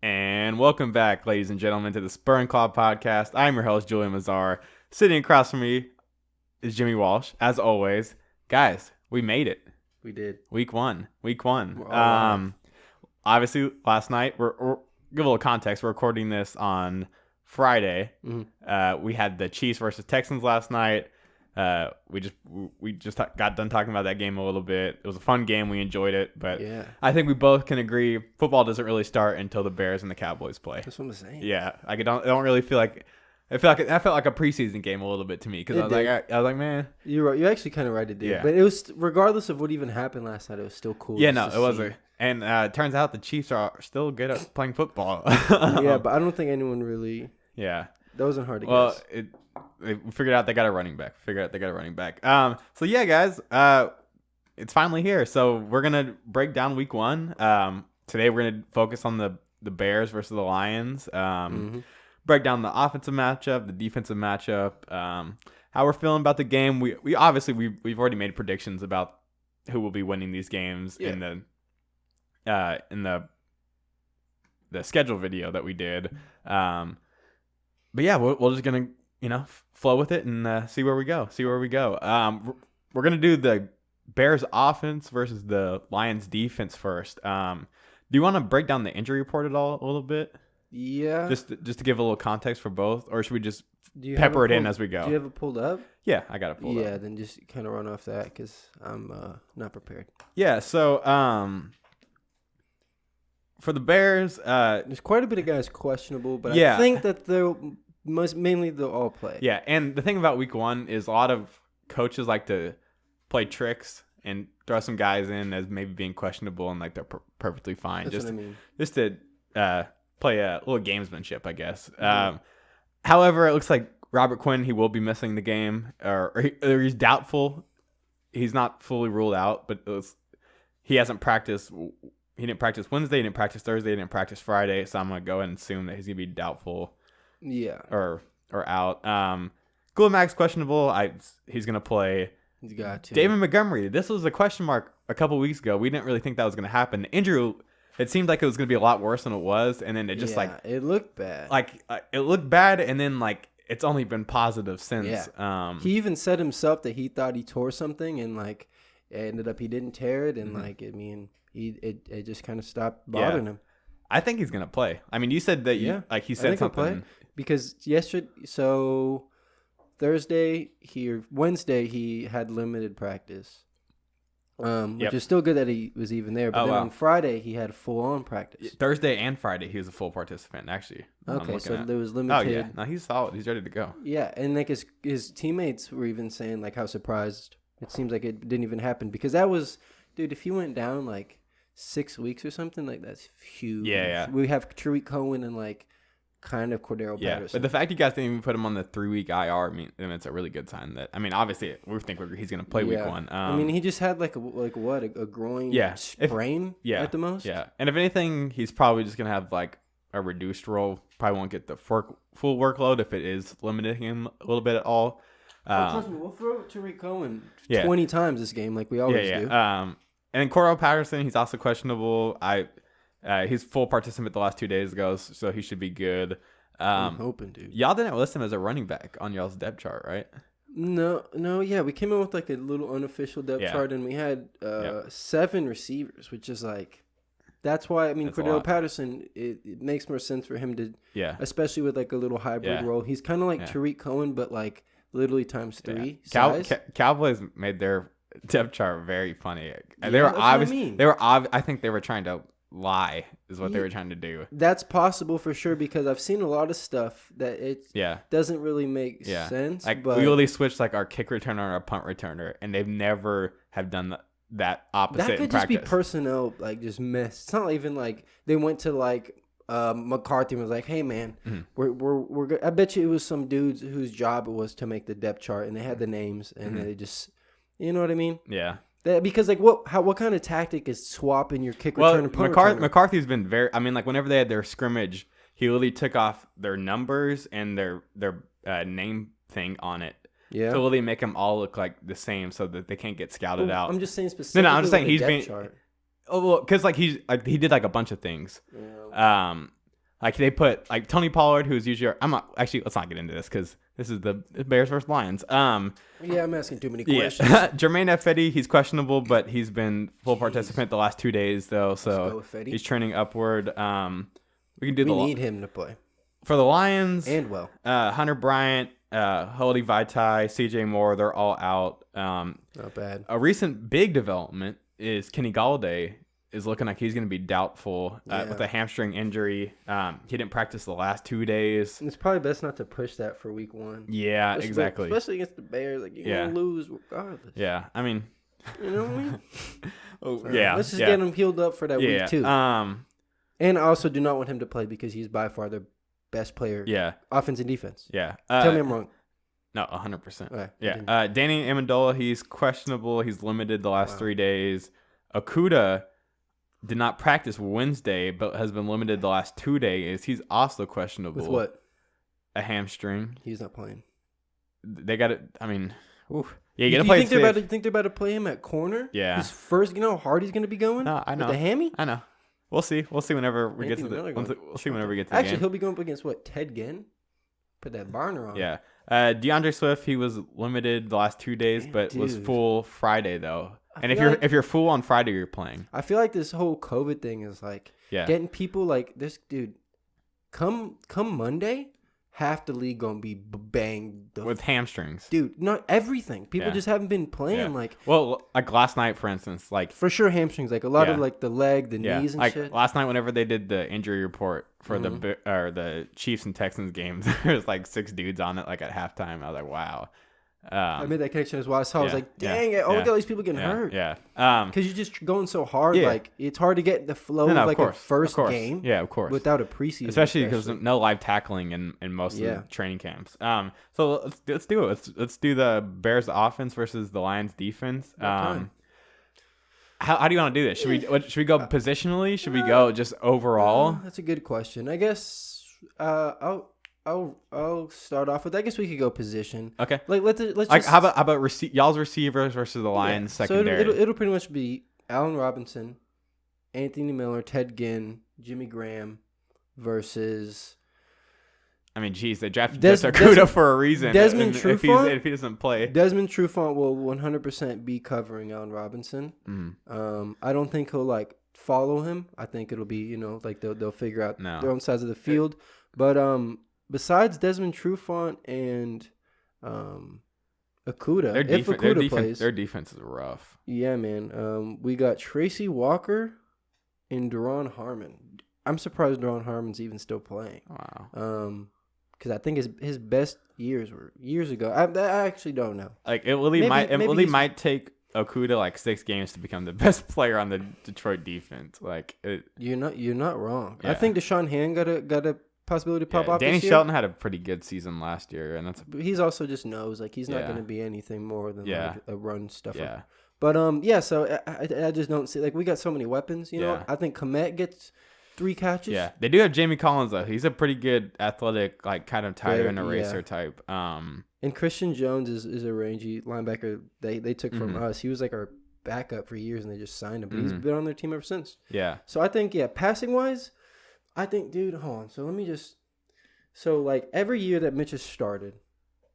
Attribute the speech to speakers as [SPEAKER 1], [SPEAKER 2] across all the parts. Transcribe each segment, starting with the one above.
[SPEAKER 1] And welcome back, ladies and gentlemen, to the Spur and Claw podcast. I'm your host, Julian Mazar. Sitting across from me is Jimmy Walsh, as always. Guys, we made it.
[SPEAKER 2] We did.
[SPEAKER 1] Week one.
[SPEAKER 2] Obviously,
[SPEAKER 1] last night, we're give a little context. We're recording this on Friday.
[SPEAKER 2] Mm-hmm.
[SPEAKER 1] We had the Chiefs versus Texans last night. We just got done talking about that game a little bit. It was a fun game. We enjoyed it, but
[SPEAKER 2] yeah,
[SPEAKER 1] I think we both can agree football doesn't really start until the Bears and the Cowboys play.
[SPEAKER 2] that's what I'm saying.
[SPEAKER 1] Yeah, I don't really feel like that felt like a preseason game a little bit to me because I was like, man,
[SPEAKER 2] You're right. You're actually kind of right. It did.
[SPEAKER 1] Yeah.
[SPEAKER 2] But it was regardless of what even happened last night. It was still cool.
[SPEAKER 1] yeah,
[SPEAKER 2] just
[SPEAKER 1] no,
[SPEAKER 2] to
[SPEAKER 1] it was
[SPEAKER 2] see.
[SPEAKER 1] and it turns out the Chiefs are still good at playing football.
[SPEAKER 2] Yeah, but I don't think anyone really.
[SPEAKER 1] yeah.
[SPEAKER 2] That wasn't hard to
[SPEAKER 1] Well,
[SPEAKER 2] guess.
[SPEAKER 1] they figured out they got a running back. So yeah, guys, it's finally here. So we're gonna break down week one. Today we're gonna focus on the Bears versus the Lions. Break down the offensive matchup, the defensive matchup, how we're feeling about the game. We obviously we've already made predictions about who will be winning these games in the schedule video that we did. But yeah, we're just gonna flow with it and see where we go. We're gonna do the Bears offense versus the Lions defense first. Do you want to break down the injury report at all a little bit?
[SPEAKER 2] Yeah.
[SPEAKER 1] Just to give a little context for both, or should we just
[SPEAKER 2] Do you
[SPEAKER 1] pepper
[SPEAKER 2] have
[SPEAKER 1] it in as we go?
[SPEAKER 2] Do you have it pulled up?
[SPEAKER 1] Yeah, I got it pulled up.
[SPEAKER 2] Yeah. Then just kind of run off that because I'm not prepared.
[SPEAKER 1] Yeah. So for the Bears,
[SPEAKER 2] There's quite a bit of guys questionable, but
[SPEAKER 1] Yeah.
[SPEAKER 2] I think that mainly they'll all play.
[SPEAKER 1] yeah, and the thing about week one is a lot of coaches like to play tricks and throw some guys in as maybe being questionable and like they're perfectly fine.
[SPEAKER 2] That's what I mean.
[SPEAKER 1] Just to play a little gamesmanship, I guess. However, it looks like Robert Quinn, he will be missing the game, or he's doubtful. He's not fully ruled out, but he hasn't practiced. He didn't practice Wednesday, he didn't practice Thursday, he didn't practice Friday, so I'm going to go ahead and assume that he's going to be doubtful
[SPEAKER 2] Yeah.
[SPEAKER 1] or out. Gulamax questionable. He's going to play.
[SPEAKER 2] He's got to.
[SPEAKER 1] David Montgomery, this was a question mark a couple weeks ago. We didn't really think that was going to happen. The injury, it seemed like it was going to be a lot worse than it was, and then it just
[SPEAKER 2] it looked bad.
[SPEAKER 1] it looked bad, and then it's only been positive since.
[SPEAKER 2] Yeah. He even said himself that he thought he tore something, and it ended up he didn't tear it, and it just kind of stopped bothering him.
[SPEAKER 1] I think he's going to play. I mean, you said that he
[SPEAKER 2] I
[SPEAKER 1] said
[SPEAKER 2] think he'll play
[SPEAKER 1] something.
[SPEAKER 2] because Wednesday he had limited practice. Which is still good that he was even there. But on Friday he had full on practice.
[SPEAKER 1] Thursday and Friday he was a full participant. Actually.
[SPEAKER 2] Okay, so there was
[SPEAKER 1] Oh
[SPEAKER 2] limited.
[SPEAKER 1] yeah, no, he's solid. He's ready to go.
[SPEAKER 2] Yeah, and his teammates were even saying how surprised it seems like it didn't even happen because that was, dude. If he went down 6 weeks or something, that's huge.
[SPEAKER 1] Yeah.
[SPEAKER 2] We have Tariq Cohen and kind of Cordero Patterson.
[SPEAKER 1] But the fact you guys didn't even put him on the 3-week IR, I mean, it's a really good sign. That obviously we think he's going to play week one.
[SPEAKER 2] He just had a groin sprain at the most.
[SPEAKER 1] Yeah, and if anything, he's probably just going to have a reduced role. Probably won't get the full workload if it is limiting him a little bit at all.
[SPEAKER 2] Trust me, we'll throw Tariq Cohen 20 times this game like we always do.
[SPEAKER 1] And then Cordero Patterson, he's also questionable. He's full participant the last 2 days ago, so he should be good.
[SPEAKER 2] I'm hoping, dude.
[SPEAKER 1] Y'all didn't list him as a running back on y'all's depth chart, right?
[SPEAKER 2] No, yeah, we came in with a little unofficial depth chart, and we had 7 receivers, which is that's why Cordero Patterson. It makes more sense for him to, especially with a little hybrid role. He's kind of like Tariq Cohen, but literally times 3 size.
[SPEAKER 1] Cowboys made their depth chart very funny.
[SPEAKER 2] Yeah,
[SPEAKER 1] they were
[SPEAKER 2] that's
[SPEAKER 1] obvious.
[SPEAKER 2] what I mean.
[SPEAKER 1] They were I think they were trying to lie is what they were trying to do.
[SPEAKER 2] That's possible for sure because I've seen a lot of stuff that it doesn't really make sense. But
[SPEAKER 1] we really switched our kick returner and our punt returner, and they've never have done that opposite.
[SPEAKER 2] That could
[SPEAKER 1] in
[SPEAKER 2] just
[SPEAKER 1] practice.
[SPEAKER 2] be personnel just missed. It's not even they went to McCarthy and was like, "Hey man, we're good." I bet you it was some dudes whose job it was to make the depth chart, and they had the names, and they just, you know what I mean?
[SPEAKER 1] Yeah.
[SPEAKER 2] Because what kind of tactic is swapping your kick return and punt returner?
[SPEAKER 1] McCarthy's been very. Whenever they had their scrimmage, he literally took off their numbers and their name thing on it.
[SPEAKER 2] Yeah.
[SPEAKER 1] To literally make them all look like the same, so that they can't get scouted out.
[SPEAKER 2] I'm just saying specifically.
[SPEAKER 1] No, I'm just saying
[SPEAKER 2] with the
[SPEAKER 1] he's
[SPEAKER 2] depth
[SPEAKER 1] been.
[SPEAKER 2] chart.
[SPEAKER 1] Oh well, because he did a bunch of things.
[SPEAKER 2] Yeah.
[SPEAKER 1] Like they put like Tony Pollard, who's usually let's not get into this because this is the Bears versus Lions.
[SPEAKER 2] Yeah, I'm asking too many questions.
[SPEAKER 1] Jermaine Ifedi, he's questionable, but he's been full participant the last 2 days though, so he's trending upward. We need
[SPEAKER 2] him to play
[SPEAKER 1] for the Lions
[SPEAKER 2] and well.
[SPEAKER 1] Hunter Bryant, Haloti Vaitai, CJ Moore, they're all out.
[SPEAKER 2] Not bad.
[SPEAKER 1] A recent big development is Kenny Golladay is looking like he's going to be doubtful with a hamstring injury. He didn't practice the last 2 days.
[SPEAKER 2] It's probably best not to push that for week 1.
[SPEAKER 1] Yeah, exactly.
[SPEAKER 2] Especially against the Bears. Like, you're going to lose regardless.
[SPEAKER 1] Yeah, I mean.
[SPEAKER 2] You know what I mean? Let's just get him healed up for that week 2. And I also do not want him to play because he's by far the best player.
[SPEAKER 1] Yeah.
[SPEAKER 2] Offense and defense.
[SPEAKER 1] Yeah.
[SPEAKER 2] Tell me I'm wrong.
[SPEAKER 1] No, 100%.
[SPEAKER 2] Right,
[SPEAKER 1] yeah. Danny Amendola, he's questionable. He's limited the last 3 days. Okudah did not practice Wednesday, but has been limited the last 2 days. He's also questionable.
[SPEAKER 2] With what?
[SPEAKER 1] A hamstring.
[SPEAKER 2] He's not playing.
[SPEAKER 1] They got it. I mean,
[SPEAKER 2] oof.
[SPEAKER 1] Yeah, you got to play
[SPEAKER 2] safe. Think they're about to play him at corner?
[SPEAKER 1] Yeah.
[SPEAKER 2] His first, you know how hard he's going to be going?
[SPEAKER 1] No, I know.
[SPEAKER 2] With the hammy?
[SPEAKER 1] I know. We'll see. We'll see whenever we get to the. We'll see whenever we get to the
[SPEAKER 2] Actually,
[SPEAKER 1] game.
[SPEAKER 2] He'll be going up against what? Ted Ginn? Put that burner on.
[SPEAKER 1] Yeah. DeAndre Swift, he was limited the last 2 days, but was full Friday though. And if you're full on Friday, you're playing.
[SPEAKER 2] I feel like this whole COVID thing is like getting people like this dude. Come Monday, half the league gonna be banged
[SPEAKER 1] with hamstrings,
[SPEAKER 2] dude. Not everything. People just haven't been playing like.
[SPEAKER 1] Well, like last night, for instance, like
[SPEAKER 2] for sure hamstrings. Like a lot of like the leg, the knees, and
[SPEAKER 1] like
[SPEAKER 2] shit.
[SPEAKER 1] Last night, whenever they did the injury report for the Chiefs and Texans games, there was like 6 dudes on it. Like at halftime, I was like, wow.
[SPEAKER 2] I made that connection as well. I saw. I was like, "Dang it! Look at all these people getting hurt."
[SPEAKER 1] Yeah.
[SPEAKER 2] Because you're just going so hard. Like it's hard to get the flow of like a first game.
[SPEAKER 1] Yeah, of course.
[SPEAKER 2] Without a preseason,
[SPEAKER 1] especially because no live tackling in most of the training camps. So let's do it. Let's do the Bears offense versus the Lions defense. How do you want to do this? Should we go positionally? Should we go just overall?
[SPEAKER 2] That's a good question. I guess I'll start off with. I guess we could go position.
[SPEAKER 1] Okay.
[SPEAKER 2] Like let's
[SPEAKER 1] like how about y'all's receivers versus the Lions secondary?
[SPEAKER 2] So it'll pretty much be Allen Robinson, Anthony Miller, Ted Ginn, Jimmy Graham versus.
[SPEAKER 1] I mean, geez, they drafted Okudah for a reason.
[SPEAKER 2] Desmond Trufant,
[SPEAKER 1] if he doesn't play,
[SPEAKER 2] Desmond Trufant will 100% be covering Allen Robinson. I don't think he'll like follow him. I think it'll be like they'll figure out their own sides of the field. But besides Desmond Trufant and Okudah,
[SPEAKER 1] their defense is rough.
[SPEAKER 2] Yeah, man. We got Tracy Walker and Daron Harmon. I'm surprised Daron Harmon's even still playing.
[SPEAKER 1] Wow.
[SPEAKER 2] Because I think his best years were years ago. I actually don't know.
[SPEAKER 1] Like it really might take Okudah like 6 games to become the best player on the Detroit defense. Like
[SPEAKER 2] you're not wrong. Yeah. I think Deshaun Hand got a possibility to pop off.
[SPEAKER 1] Danny
[SPEAKER 2] this year.
[SPEAKER 1] Shelton had a pretty good season last year, and
[SPEAKER 2] he's also just knows like he's not going to be anything more than like a run stuffer.
[SPEAKER 1] Yeah.
[SPEAKER 2] But so I just don't see like we got so many weapons. You know, I think Kmet gets 3 catches.
[SPEAKER 1] Yeah, they do have Jamie Collins though. He's a pretty good athletic, like kind of tight end eraser type.
[SPEAKER 2] And Christian Jones is a rangy linebacker they took from us. He was like our backup for years, and they just signed him. But he's been on their team ever since.
[SPEAKER 1] Yeah.
[SPEAKER 2] So I think passing wise. I think, dude, hold on. So let me just. So, like, every year that Mitch has started,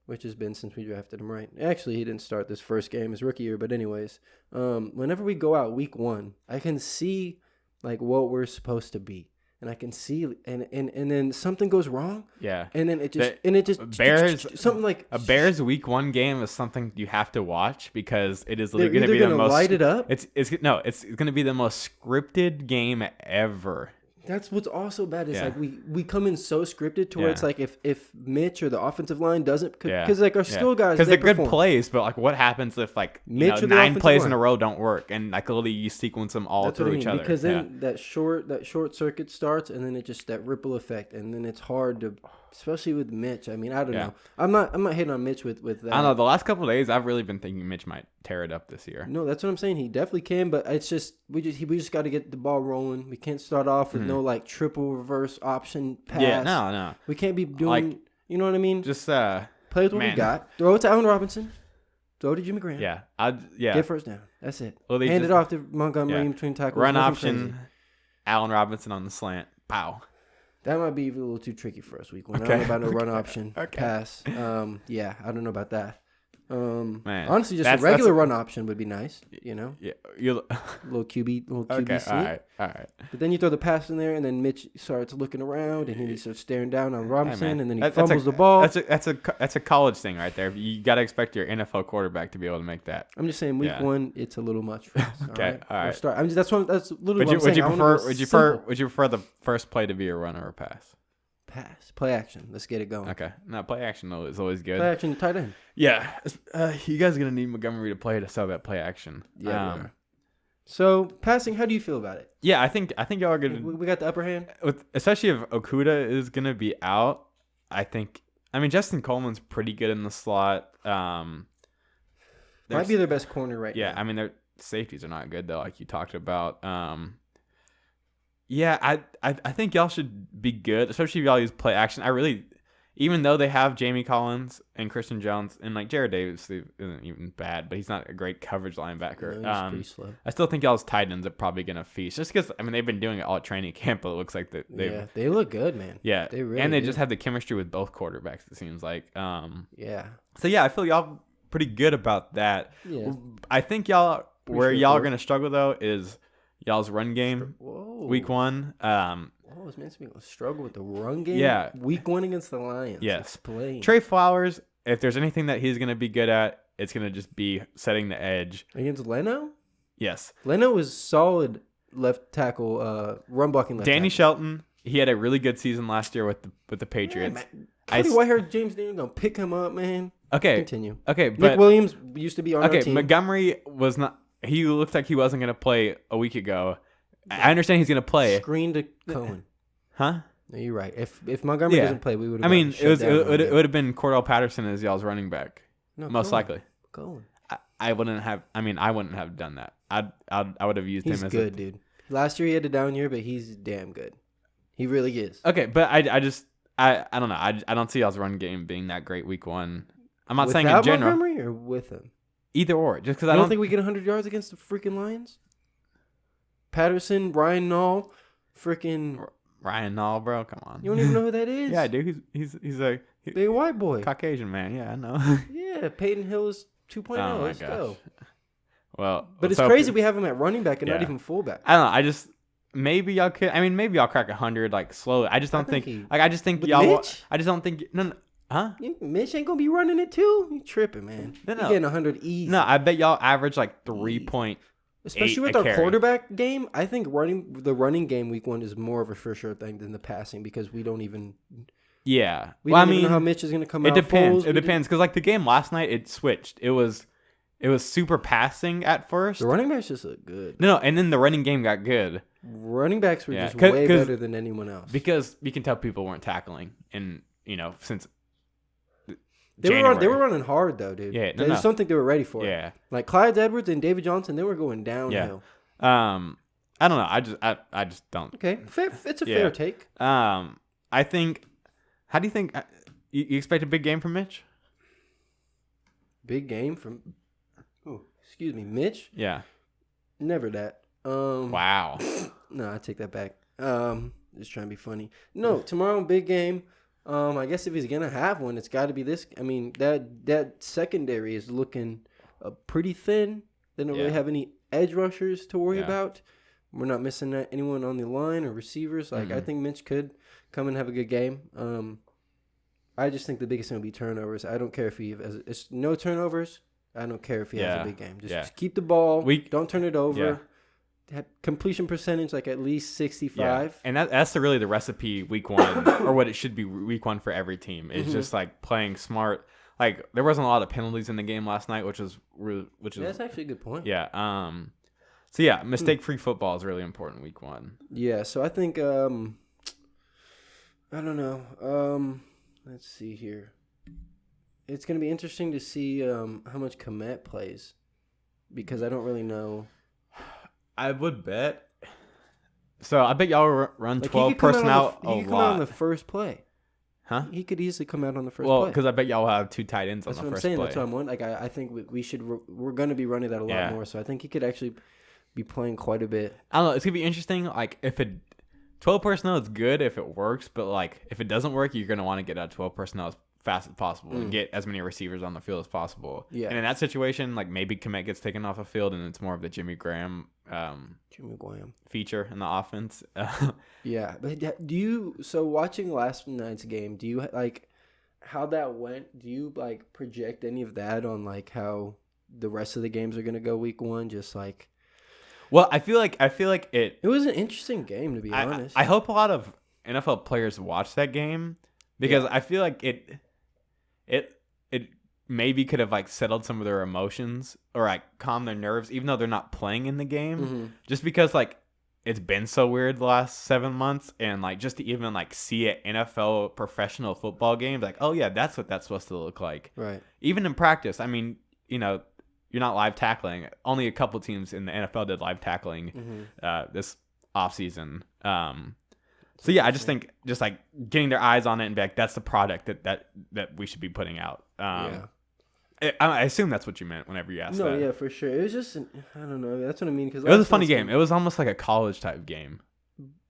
[SPEAKER 2] which has been since we drafted him, right? Actually, he didn't start this first game, his rookie year, but anyways. Whenever we go out week 1, I can see, like, what we're supposed to be. And I can see, and then something goes wrong.
[SPEAKER 1] Yeah.
[SPEAKER 2] And then it just.
[SPEAKER 1] Bears.
[SPEAKER 2] Something like.
[SPEAKER 1] A Bears week 1 game is something you have to watch because it is literally going to be the most.
[SPEAKER 2] Light it up?
[SPEAKER 1] It's going to be the most scripted game ever.
[SPEAKER 2] That's what's also bad is like we come in so scripted to where it's like if Mitch or the offensive line doesn't because like our skill guys
[SPEAKER 1] because they're good plays, but like what happens if like 9 plays in a row don't work and like literally you sequence them all through each other
[SPEAKER 2] because then that short circuit starts and then it just that ripple effect and then it's hard to especially with Mitch. I mean I don't know. I'm not hitting on Mitch with that.
[SPEAKER 1] I don't know. The last couple of days I've really been thinking Mitch might tear it up this year.
[SPEAKER 2] No, that's what I'm saying. He definitely can, but it's just we just got to get the ball rolling. We can't start off with no like triple reverse option pass.
[SPEAKER 1] Yeah, no.
[SPEAKER 2] We can't be doing like, you know what I mean?
[SPEAKER 1] Just
[SPEAKER 2] play with what we got. Throw it to Allen Robinson. Throw it to Jimmy Graham.
[SPEAKER 1] Get
[SPEAKER 2] first down. That's it.
[SPEAKER 1] Well,
[SPEAKER 2] Hand it off to Montgomery in between tackles.
[SPEAKER 1] Run option. Allen Robinson on the slant. Pow.
[SPEAKER 2] That might be a little too tricky for us week 1. Okay. I don't know about no run option pass. Yeah, I don't know about that. Man, honestly, just a regular run option would be nice. You know,
[SPEAKER 1] yeah,
[SPEAKER 2] little QB
[SPEAKER 1] okay,
[SPEAKER 2] sneak.
[SPEAKER 1] All right.
[SPEAKER 2] But then you throw the pass in there, and then Mitch starts looking around, and he starts staring down on Robinson, and then he fumbles the ball.
[SPEAKER 1] That's a college thing right there. You got to expect your NFL quarterback to be able to make that.
[SPEAKER 2] I'm just saying, week 1, it's a little much for us.
[SPEAKER 1] Okay, all right.
[SPEAKER 2] Start. I mean, that's literally what I'm
[SPEAKER 1] saying. Would you prefer the first play to be a run or a pass?
[SPEAKER 2] Pass. Play action. Let's get it going.
[SPEAKER 1] Okay. No, play action though is always good.
[SPEAKER 2] Play action tight end.
[SPEAKER 1] Yeah. You guys are going to need Montgomery to play to sell that play action.
[SPEAKER 2] Yeah. So, passing, how do you feel about it?
[SPEAKER 1] Yeah, I think y'all are going to...
[SPEAKER 2] We got the upper hand?
[SPEAKER 1] Especially if Okudah is going to be out, I mean, Justin Coleman's pretty good in the slot.
[SPEAKER 2] Might be their best corner right now.
[SPEAKER 1] Yeah, I mean, their safeties are not good though, like you talked about. Yeah, I think y'all should be good, especially if y'all use play action. Even though they have Jamie Collins and Christian Jones, and like Jared Davis isn't even bad, but he's not a great coverage linebacker.
[SPEAKER 2] No, he's pretty slow.
[SPEAKER 1] I still think y'all's tight ends are probably gonna feast, just because they've been doing it all at training camp, but it looks like
[SPEAKER 2] they look good, man.
[SPEAKER 1] Yeah,
[SPEAKER 2] they really
[SPEAKER 1] and they
[SPEAKER 2] do.
[SPEAKER 1] just have the chemistry with both quarterbacks. It seems like.
[SPEAKER 2] Yeah.
[SPEAKER 1] So yeah, I feel y'all pretty good about that.
[SPEAKER 2] Yeah.
[SPEAKER 1] I think y'all y'all are gonna struggle though is y'all's run game. Week 1.
[SPEAKER 2] It's meant to be a struggle with the run game.
[SPEAKER 1] Yeah.
[SPEAKER 2] Week 1 against the Lions.
[SPEAKER 1] Yes.
[SPEAKER 2] Explain.
[SPEAKER 1] Trey Flowers, if there's anything that he's going to be good at, it's going to just be setting the edge.
[SPEAKER 2] Against Leno?
[SPEAKER 1] Yes.
[SPEAKER 2] Leno was solid left tackle, run blocking left
[SPEAKER 1] Danny
[SPEAKER 2] tackle.
[SPEAKER 1] Shelton, he had a really good season last year with the Patriots.
[SPEAKER 2] Cody Whitehair, James Daniels going to pick him up, man.
[SPEAKER 1] Okay.
[SPEAKER 2] Continue.
[SPEAKER 1] Okay, but
[SPEAKER 2] Nick Williams used to be on our team.
[SPEAKER 1] Montgomery was not... He looked like he wasn't going to play a week ago. I understand he's going to play.
[SPEAKER 2] Screen to Cohen.
[SPEAKER 1] Huh?
[SPEAKER 2] No, you're right. If Montgomery doesn't play, we would have.
[SPEAKER 1] I mean, it would have been Cordell Patterson as y'all's running back.
[SPEAKER 2] No,
[SPEAKER 1] most likely.
[SPEAKER 2] Cohen.
[SPEAKER 1] I wouldn't have done that. I would have used him as
[SPEAKER 2] good, dude. Last year he had a down year, but he's damn good. He really is.
[SPEAKER 1] Okay, but I don't know. I don't see y'all's run game being that great week 1. I'm not saying in general.
[SPEAKER 2] Montgomery or with him?
[SPEAKER 1] Either or. Just because
[SPEAKER 2] I don't think we get 100 yards against the freaking Lions. Patterson, Ryan Nall, freaking
[SPEAKER 1] Ryan Nall, bro. Come on.
[SPEAKER 2] You don't even know who that is?
[SPEAKER 1] Yeah, dude. He's a
[SPEAKER 2] big white boy,
[SPEAKER 1] Caucasian man. Yeah, I know.
[SPEAKER 2] Yeah, Peyton Hill is 2.0.
[SPEAKER 1] Oh
[SPEAKER 2] Let's go.
[SPEAKER 1] Well,
[SPEAKER 2] but it's crazy we have him at running back and not even fullback.
[SPEAKER 1] I don't know. Maybe y'all could. I mean, maybe y'all crack 100 like slowly. I just don't think. I just think y'all.
[SPEAKER 2] Mitch?
[SPEAKER 1] I just don't think. No. Huh?
[SPEAKER 2] Mitch ain't gonna be running it too. You tripping, man?
[SPEAKER 1] No.
[SPEAKER 2] Getting 100 easy.
[SPEAKER 1] No, I bet y'all average like 3.8.
[SPEAKER 2] Especially with our quarterback game, I think the running game week 1 is more of a for sure thing than the passing because we don't even.
[SPEAKER 1] Yeah,
[SPEAKER 2] we don't even know how Mitch is gonna come out.
[SPEAKER 1] It depends. It depends because like the game last night, it switched. It was super passing at first.
[SPEAKER 2] The running backs just look good.
[SPEAKER 1] No, and then the running game got good.
[SPEAKER 2] Running backs were just way better than anyone else
[SPEAKER 1] because you can tell people weren't tackling, and since.
[SPEAKER 2] They were running hard though, dude. Yeah, I just don't think they were ready for it.
[SPEAKER 1] Yeah,
[SPEAKER 2] like Clyde Edwards and David Johnson, they were going downhill.
[SPEAKER 1] Yeah. I don't know. I just don't.
[SPEAKER 2] Okay, it's a fair take.
[SPEAKER 1] I think. How do you think? You expect a big game from Mitch?
[SPEAKER 2] Big game from. Oh, excuse me, Mitch.
[SPEAKER 1] Yeah.
[SPEAKER 2] Never that.
[SPEAKER 1] Wow.
[SPEAKER 2] No, I take that back. Just trying to be funny. No, tomorrow big game. I guess if he's gonna have one, it's got to be this. I mean, that secondary is looking pretty thin. They don't really have any edge rushers to worry about. We're not missing anyone on the line or receivers. Like I think Mitch could come and have a good game. I just think the biggest thing will be turnovers. I don't care if it's no turnovers. I don't care if he has a big game. Just keep the ball. Don't turn it over. Yeah. Completion percentage like at least 65.
[SPEAKER 1] And that's really the recipe week 1 or what it should be week 1 for every team. It's just like playing smart. Like there wasn't a lot of penalties in the game last night, which is
[SPEAKER 2] that's actually a good point.
[SPEAKER 1] Yeah. So yeah, mistake-free football is really important week 1.
[SPEAKER 2] Yeah, so I think I don't know. Let's see here. It's going to be interesting to see how much Kmet plays because I don't really know.
[SPEAKER 1] I would bet. So I bet y'all run 12 personnel a lot.
[SPEAKER 2] He could come out on the first play.
[SPEAKER 1] Huh?
[SPEAKER 2] He could easily come out on the first play.
[SPEAKER 1] Well, because I bet y'all will have 2 tight ends on the first play.
[SPEAKER 2] That's what I'm saying. Like I think we're going to be running that a lot more. So I think he could actually be playing quite a bit.
[SPEAKER 1] I don't know. It's going to be interesting. Like if 12 personnel is good if it works, but like if it doesn't work, you're gonna want to get out 12 personnel as fast as possible and get as many receivers on the field as possible. Yeah. And in that situation, like maybe Kmet gets taken off the field and it's more of the Jimmy Graham feature in the offense.
[SPEAKER 2] Yeah, but so watching last night's game, do you like how that went? Do you like project any of that on like how the rest of the games are gonna go week 1? Just like,
[SPEAKER 1] well, I feel like it
[SPEAKER 2] was an interesting game, to be honest.
[SPEAKER 1] I hope a lot of NFL players watch that game because I feel like it maybe could have like settled some of their emotions or like calmed their nerves, even though they're not playing in the game, just because like it's been so weird the last 7 months, and like just to even like see an NFL professional football game, like, oh yeah, that's what that's supposed to look like.
[SPEAKER 2] Right.
[SPEAKER 1] Even in practice, I mean, you know, you're not live tackling. Only a couple teams in the NFL did live tackling this offseason. So yeah, I just think just like getting their eyes on it and be like, that's the product that we should be putting out. I assume that's what you meant whenever you asked that.
[SPEAKER 2] No, yeah, for sure. It was just, I don't know. That's what I mean. Cause
[SPEAKER 1] it was a funny game. It was almost like a college type game.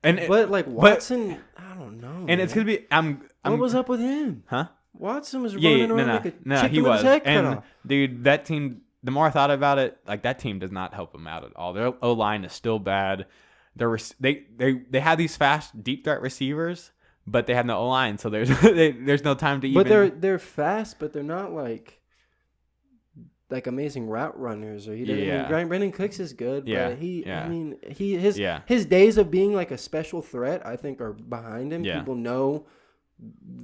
[SPEAKER 2] But Watson, I don't know. And
[SPEAKER 1] man. It's gonna be.
[SPEAKER 2] What was up with him?
[SPEAKER 1] Huh?
[SPEAKER 2] Watson was running around like a chicken with his head cut off.
[SPEAKER 1] Dude, that team. The more I thought about it, like that team does not help him out at all. Their O-line is still bad. They have these fast deep threat receivers, but they have no O-line, so there's no time to even.
[SPEAKER 2] But they're fast, but they're not like amazing route runners, or he doesn't. Yeah. I mean, Brandon Cooks is good, but his days of being like a special threat, I think, are behind him. Yeah. People know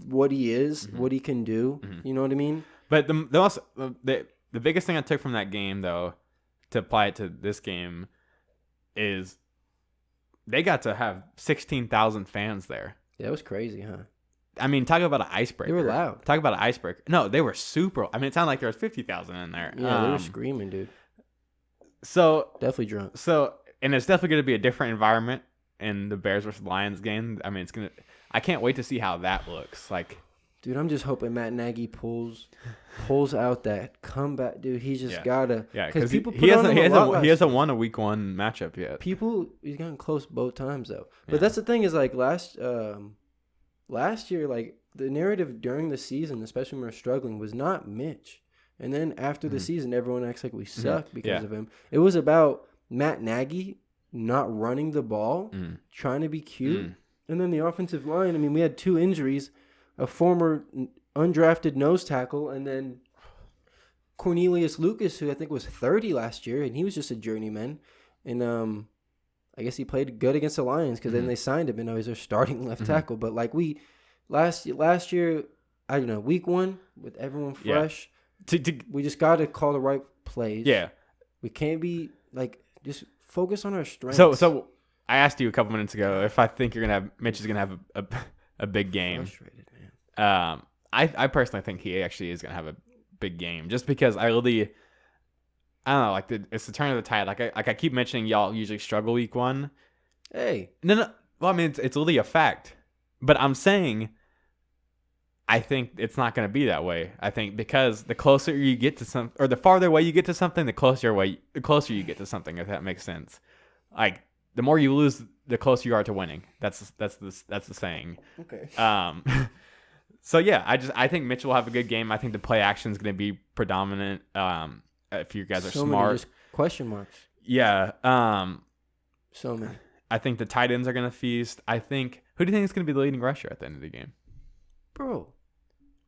[SPEAKER 2] what he is, what he can do. You know what I mean?
[SPEAKER 1] But the biggest thing I took from that game, though, to apply it to this game, is they got to have 16,000 fans there.
[SPEAKER 2] Yeah, it was crazy, huh?
[SPEAKER 1] I mean, talk about an icebreaker.
[SPEAKER 2] They were loud.
[SPEAKER 1] Talk about an icebreaker. No, they were super. I mean, it sounded like there was 50,000 in there.
[SPEAKER 2] Yeah, they were screaming, dude.
[SPEAKER 1] So
[SPEAKER 2] definitely drunk.
[SPEAKER 1] And it's definitely going to be a different environment in the Bears versus Lions game. I mean, I can't wait to see how that looks. Like,
[SPEAKER 2] dude, I'm just hoping Matt Nagy pulls out that comeback, dude. He's just gotta.
[SPEAKER 1] Yeah, because he hasn't won a week 1 matchup yet.
[SPEAKER 2] He's gotten close both times though. But that's the thing is like last year, like the narrative during the season, especially when we were struggling, was not Mitch. And then after the season, everyone acts like we suck because of him. It was about Matt Nagy not running the ball, trying to be cute, and then the offensive line. I mean, we had 2 injuries. A former undrafted nose tackle, and then Cornelius Lucas, who I think was 30 last year, and he was just a journeyman. And I guess he played good against the Lions because then they signed him, and now he's their starting left tackle. But like last year, I don't know, week 1 with everyone fresh, we just got to call the right plays.
[SPEAKER 1] Yeah,
[SPEAKER 2] we can't be like just focus on our strengths.
[SPEAKER 1] So I asked you a couple minutes ago if I think Mitch is gonna have a big game.
[SPEAKER 2] Frustrated, man.
[SPEAKER 1] I personally think he actually is gonna have a big game just because I don't know, like it's the turn of the tide. Like I keep mentioning, y'all usually struggle week 1.
[SPEAKER 2] Hey,
[SPEAKER 1] no. Well, I mean it's really a fact, but I'm saying I think it's not going to be that way. I think because the closer you get to or the farther away you get to something, the closer you get to something. If that makes sense. Like the more you lose, the closer you are to winning. That's the saying.
[SPEAKER 2] Okay.
[SPEAKER 1] So yeah, I think Mitch will have a good game. I think the play action is going to be predominant. If you guys are
[SPEAKER 2] so
[SPEAKER 1] smart.
[SPEAKER 2] Many just question marks.
[SPEAKER 1] Yeah.
[SPEAKER 2] So many.
[SPEAKER 1] I think the tight ends are going to feast. Who do you think is going to be the leading rusher at the end of the game?
[SPEAKER 2] Bro,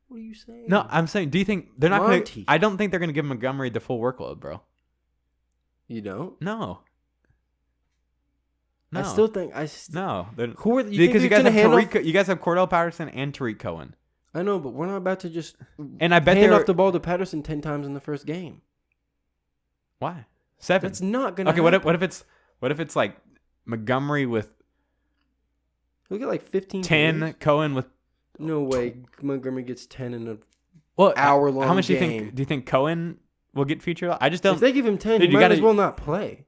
[SPEAKER 2] what are you saying?
[SPEAKER 1] No, I'm saying, do you think they're not going to? I don't think they're going to give Montgomery the full workload, bro.
[SPEAKER 2] You don't?
[SPEAKER 1] No.
[SPEAKER 2] I still think
[SPEAKER 1] no.
[SPEAKER 2] Who are you? Because you guys have
[SPEAKER 1] you guys have Cordell Patterson and Tariq Cohen.
[SPEAKER 2] I know, but we're not about to just
[SPEAKER 1] and I bet
[SPEAKER 2] hand off the ball to Patterson 10 times in the first game.
[SPEAKER 1] Why? 7?
[SPEAKER 2] That's not gonna.
[SPEAKER 1] Okay, what if it's like Montgomery with?
[SPEAKER 2] He'll get like 15.
[SPEAKER 1] 10
[SPEAKER 2] games.
[SPEAKER 1] Cohen with.
[SPEAKER 2] No way, Montgomery gets 10 in a hour long.
[SPEAKER 1] How much do you think Cohen will get featured? I just don't.
[SPEAKER 2] If they give him 10, he might as well not play.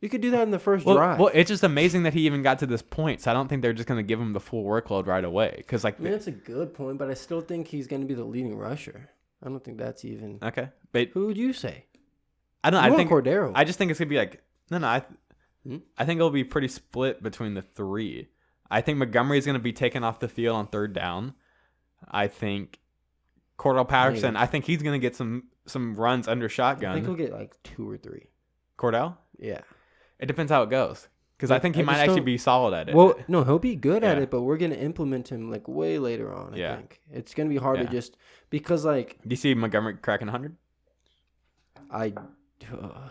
[SPEAKER 2] You could do that in the first drive.
[SPEAKER 1] Well, it's just amazing that he even got to this point. So I don't think they're just going to give him the full workload right away. Because like,
[SPEAKER 2] that's a good point, but I still think he's going to be the leading rusher. I don't think that's even
[SPEAKER 1] okay. But
[SPEAKER 2] who would you say?
[SPEAKER 1] I don't know. I think
[SPEAKER 2] Cordero.
[SPEAKER 1] I just think it's going to be like no. I think it'll be pretty split between the three. I think Montgomery is going to be taken off the field on third down. I think Cordell Patterson, I think he's going to get some runs under shotgun.
[SPEAKER 2] I think he'll get like 2 or 3.
[SPEAKER 1] Cordell?
[SPEAKER 2] Yeah.
[SPEAKER 1] It depends how it goes. Because I think he might actually be solid at it.
[SPEAKER 2] Well, no, he'll be good at it, but we're going to implement him like way later on, I think. It's going to be hard to just – because like –
[SPEAKER 1] Do you see Montgomery cracking 100?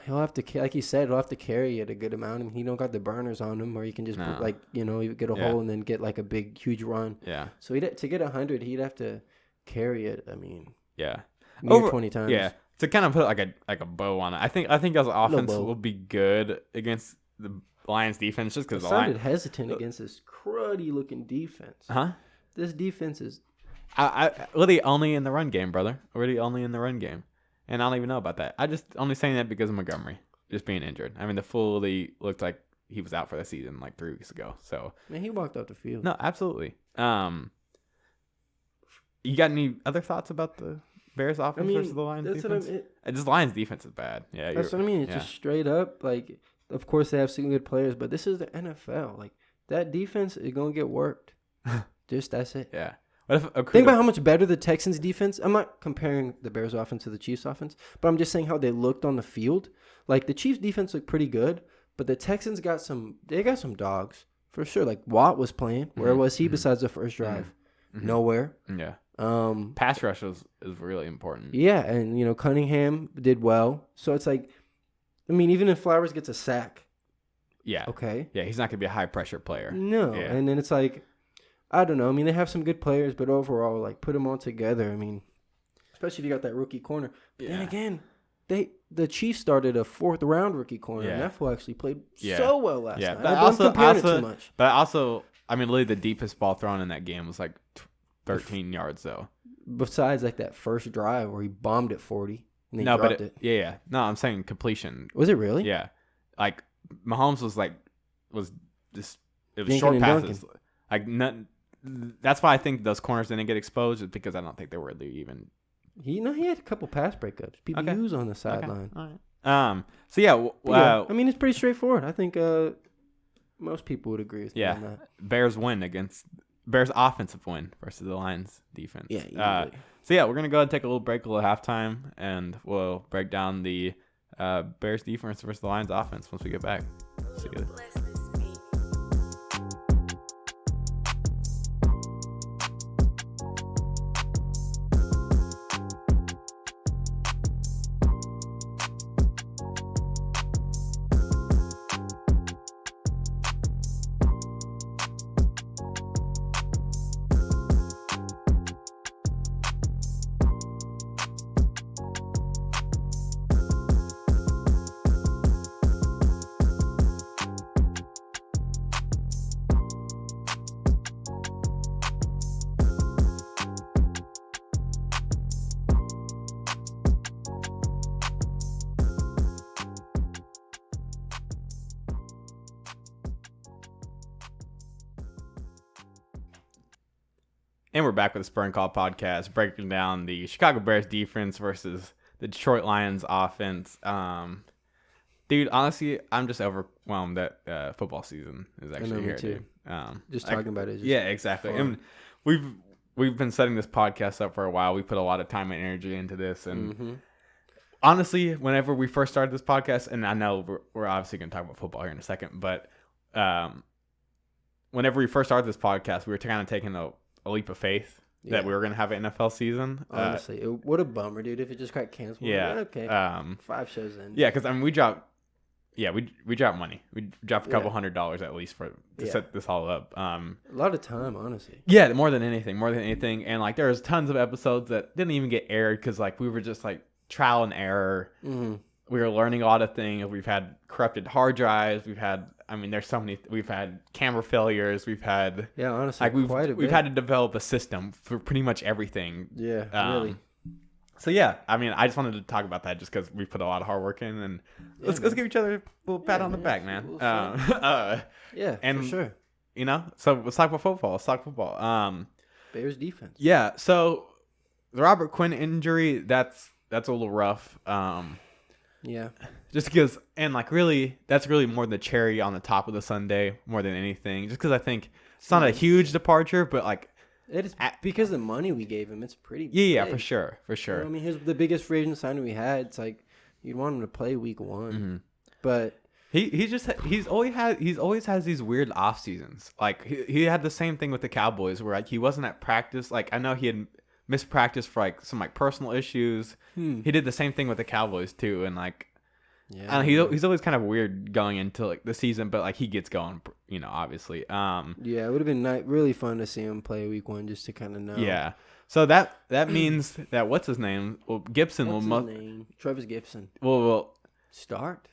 [SPEAKER 2] He'll have to, like you said, he'll have to carry it a good amount. I mean, he don't got the burners on him, or he can just put, like, you get a hole and then get like a big, huge run.
[SPEAKER 1] Yeah.
[SPEAKER 2] So to get 100, he'd have to carry it. I mean,
[SPEAKER 1] over
[SPEAKER 2] 20 times.
[SPEAKER 1] Yeah. To kind of put like a bow on it, I think his offense will be good against the Lions defense, just because
[SPEAKER 2] the Lions sounded hesitant against this cruddy looking defense.
[SPEAKER 1] Huh?
[SPEAKER 2] This defense is.
[SPEAKER 1] Really only in the run game, brother. Really only in the run game. And I don't even know about that. I just only saying that because of Montgomery just being injured. I mean, the fully looked like he was out for the season like 3 weeks ago. So
[SPEAKER 2] man, he walked off the field.
[SPEAKER 1] No, absolutely. You got any other thoughts about the Bears offense versus the Lions defense? Just Lions defense is bad. Yeah,
[SPEAKER 2] that's what I mean. It's just straight up like. Of course, they have some good players, but this is the NFL. Like that defense is gonna get worked. That's it.
[SPEAKER 1] Yeah.
[SPEAKER 2] Think about how much better the Texans' defense. I'm not comparing the Bears' offense to the Chiefs' offense, but I'm just saying how they looked on the field. Like the Chiefs' defense looked pretty good, but the Texans got some dogs for sure. Like Watt was playing. Where was he besides the first drive? Nowhere.
[SPEAKER 1] Yeah. Pass rush is really important.
[SPEAKER 2] Yeah, and Cunningham did well. So it's like, I mean, even if Flowers gets a sack.
[SPEAKER 1] Yeah.
[SPEAKER 2] Okay.
[SPEAKER 1] Yeah, he's not gonna be a high pressure player.
[SPEAKER 2] No,
[SPEAKER 1] yeah.
[SPEAKER 2] And then it's like. I don't know. I mean, they have some good players, but overall, like, put them all together. I mean, especially if you got that rookie corner. But then again, the Chiefs started a 4th-round rookie corner, and that fool actually played so well last night.
[SPEAKER 1] But
[SPEAKER 2] also, too much.
[SPEAKER 1] But also, I mean, literally the deepest ball thrown in that game was like 13 yards, though.
[SPEAKER 2] Besides, like, that first drive where he bombed at 40, and they dropped it.
[SPEAKER 1] Yeah. No, I'm saying completion.
[SPEAKER 2] Was it really?
[SPEAKER 1] Yeah. Like, Mahomes was just, it was short passes. Like, nothing. That's why I think those corners didn't get exposed, is because I don't think they were even.
[SPEAKER 2] He had a couple pass breakups. PBUs on the sideline.
[SPEAKER 1] Okay. All right. So yeah.
[SPEAKER 2] I mean, it's pretty straightforward. I think most people would agree with me on that.
[SPEAKER 1] Bears offensive win versus the Lions defense.
[SPEAKER 2] Yeah.
[SPEAKER 1] So yeah, we're gonna go ahead and take a little break, a little halftime, and we'll break down the Bears defense versus the Lions offense once we get back. See you. And we're back with the Spur and Call podcast, breaking down the Chicago Bears defense versus the Detroit Lions offense. Dude, honestly, I'm just overwhelmed that football season is actually here, dude.
[SPEAKER 2] Just talking about it.
[SPEAKER 1] Yeah, exactly. And we've been setting this podcast up for a while. We put a lot of time and energy into this, and honestly, whenever we first started this podcast, and I know we're obviously going to talk about football here in a second, but whenever we first started this podcast, we were kind of taking a leap of faith that we were going to have an NFL season.
[SPEAKER 2] Honestly, what a bummer, dude, if it just got canceled.
[SPEAKER 1] Yeah.
[SPEAKER 2] Okay. 5 shows in.
[SPEAKER 1] Yeah, because I mean, we dropped money. We dropped a couple $100 at least to set this all up.
[SPEAKER 2] A lot of time, honestly.
[SPEAKER 1] Yeah, more than anything. And like, there was tons of episodes that didn't even get aired because like we were just like trial and error. Mm-hmm. We were learning a lot of things. We've had corrupted hard drives. There's so many. We've had camera failures. We've had
[SPEAKER 2] honestly,
[SPEAKER 1] like we've had to develop a system for pretty much everything.
[SPEAKER 2] Yeah, really.
[SPEAKER 1] So yeah, I mean, I just wanted to talk about that just because we put a lot of hard work in, and let's give each other a little pat on the back, man.
[SPEAKER 2] For sure.
[SPEAKER 1] So let's talk about football.
[SPEAKER 2] Bears defense.
[SPEAKER 1] Yeah. So the Robert Quinn injury, that's a little rough.
[SPEAKER 2] Yeah.
[SPEAKER 1] Just because, and like really, that's really more the cherry on the top of the sundae more than anything. Just because I think it's not a huge departure, but like
[SPEAKER 2] it is because of the money we gave him. It's pretty.
[SPEAKER 1] Yeah,
[SPEAKER 2] big.
[SPEAKER 1] for sure.
[SPEAKER 2] You know, I mean, he's the biggest free agent signing we had. It's like you'd want him to play week 1,
[SPEAKER 1] mm-hmm.
[SPEAKER 2] but
[SPEAKER 1] he's always has these weird off seasons. Like he had the same thing with the Cowboys where like he wasn't at practice. Like I know he had missed practice for like some like personal issues. He did the same thing with the Cowboys too, and like. Yeah, he's always kind of weird going into like the season, but like he gets going, you know, obviously.
[SPEAKER 2] Yeah, it would have been really fun to see him play week 1 just to kind of know.
[SPEAKER 1] Yeah, so that means that what's his name? Well, Gibson
[SPEAKER 2] what's his name? Travis Gibson.
[SPEAKER 1] Well,
[SPEAKER 2] start.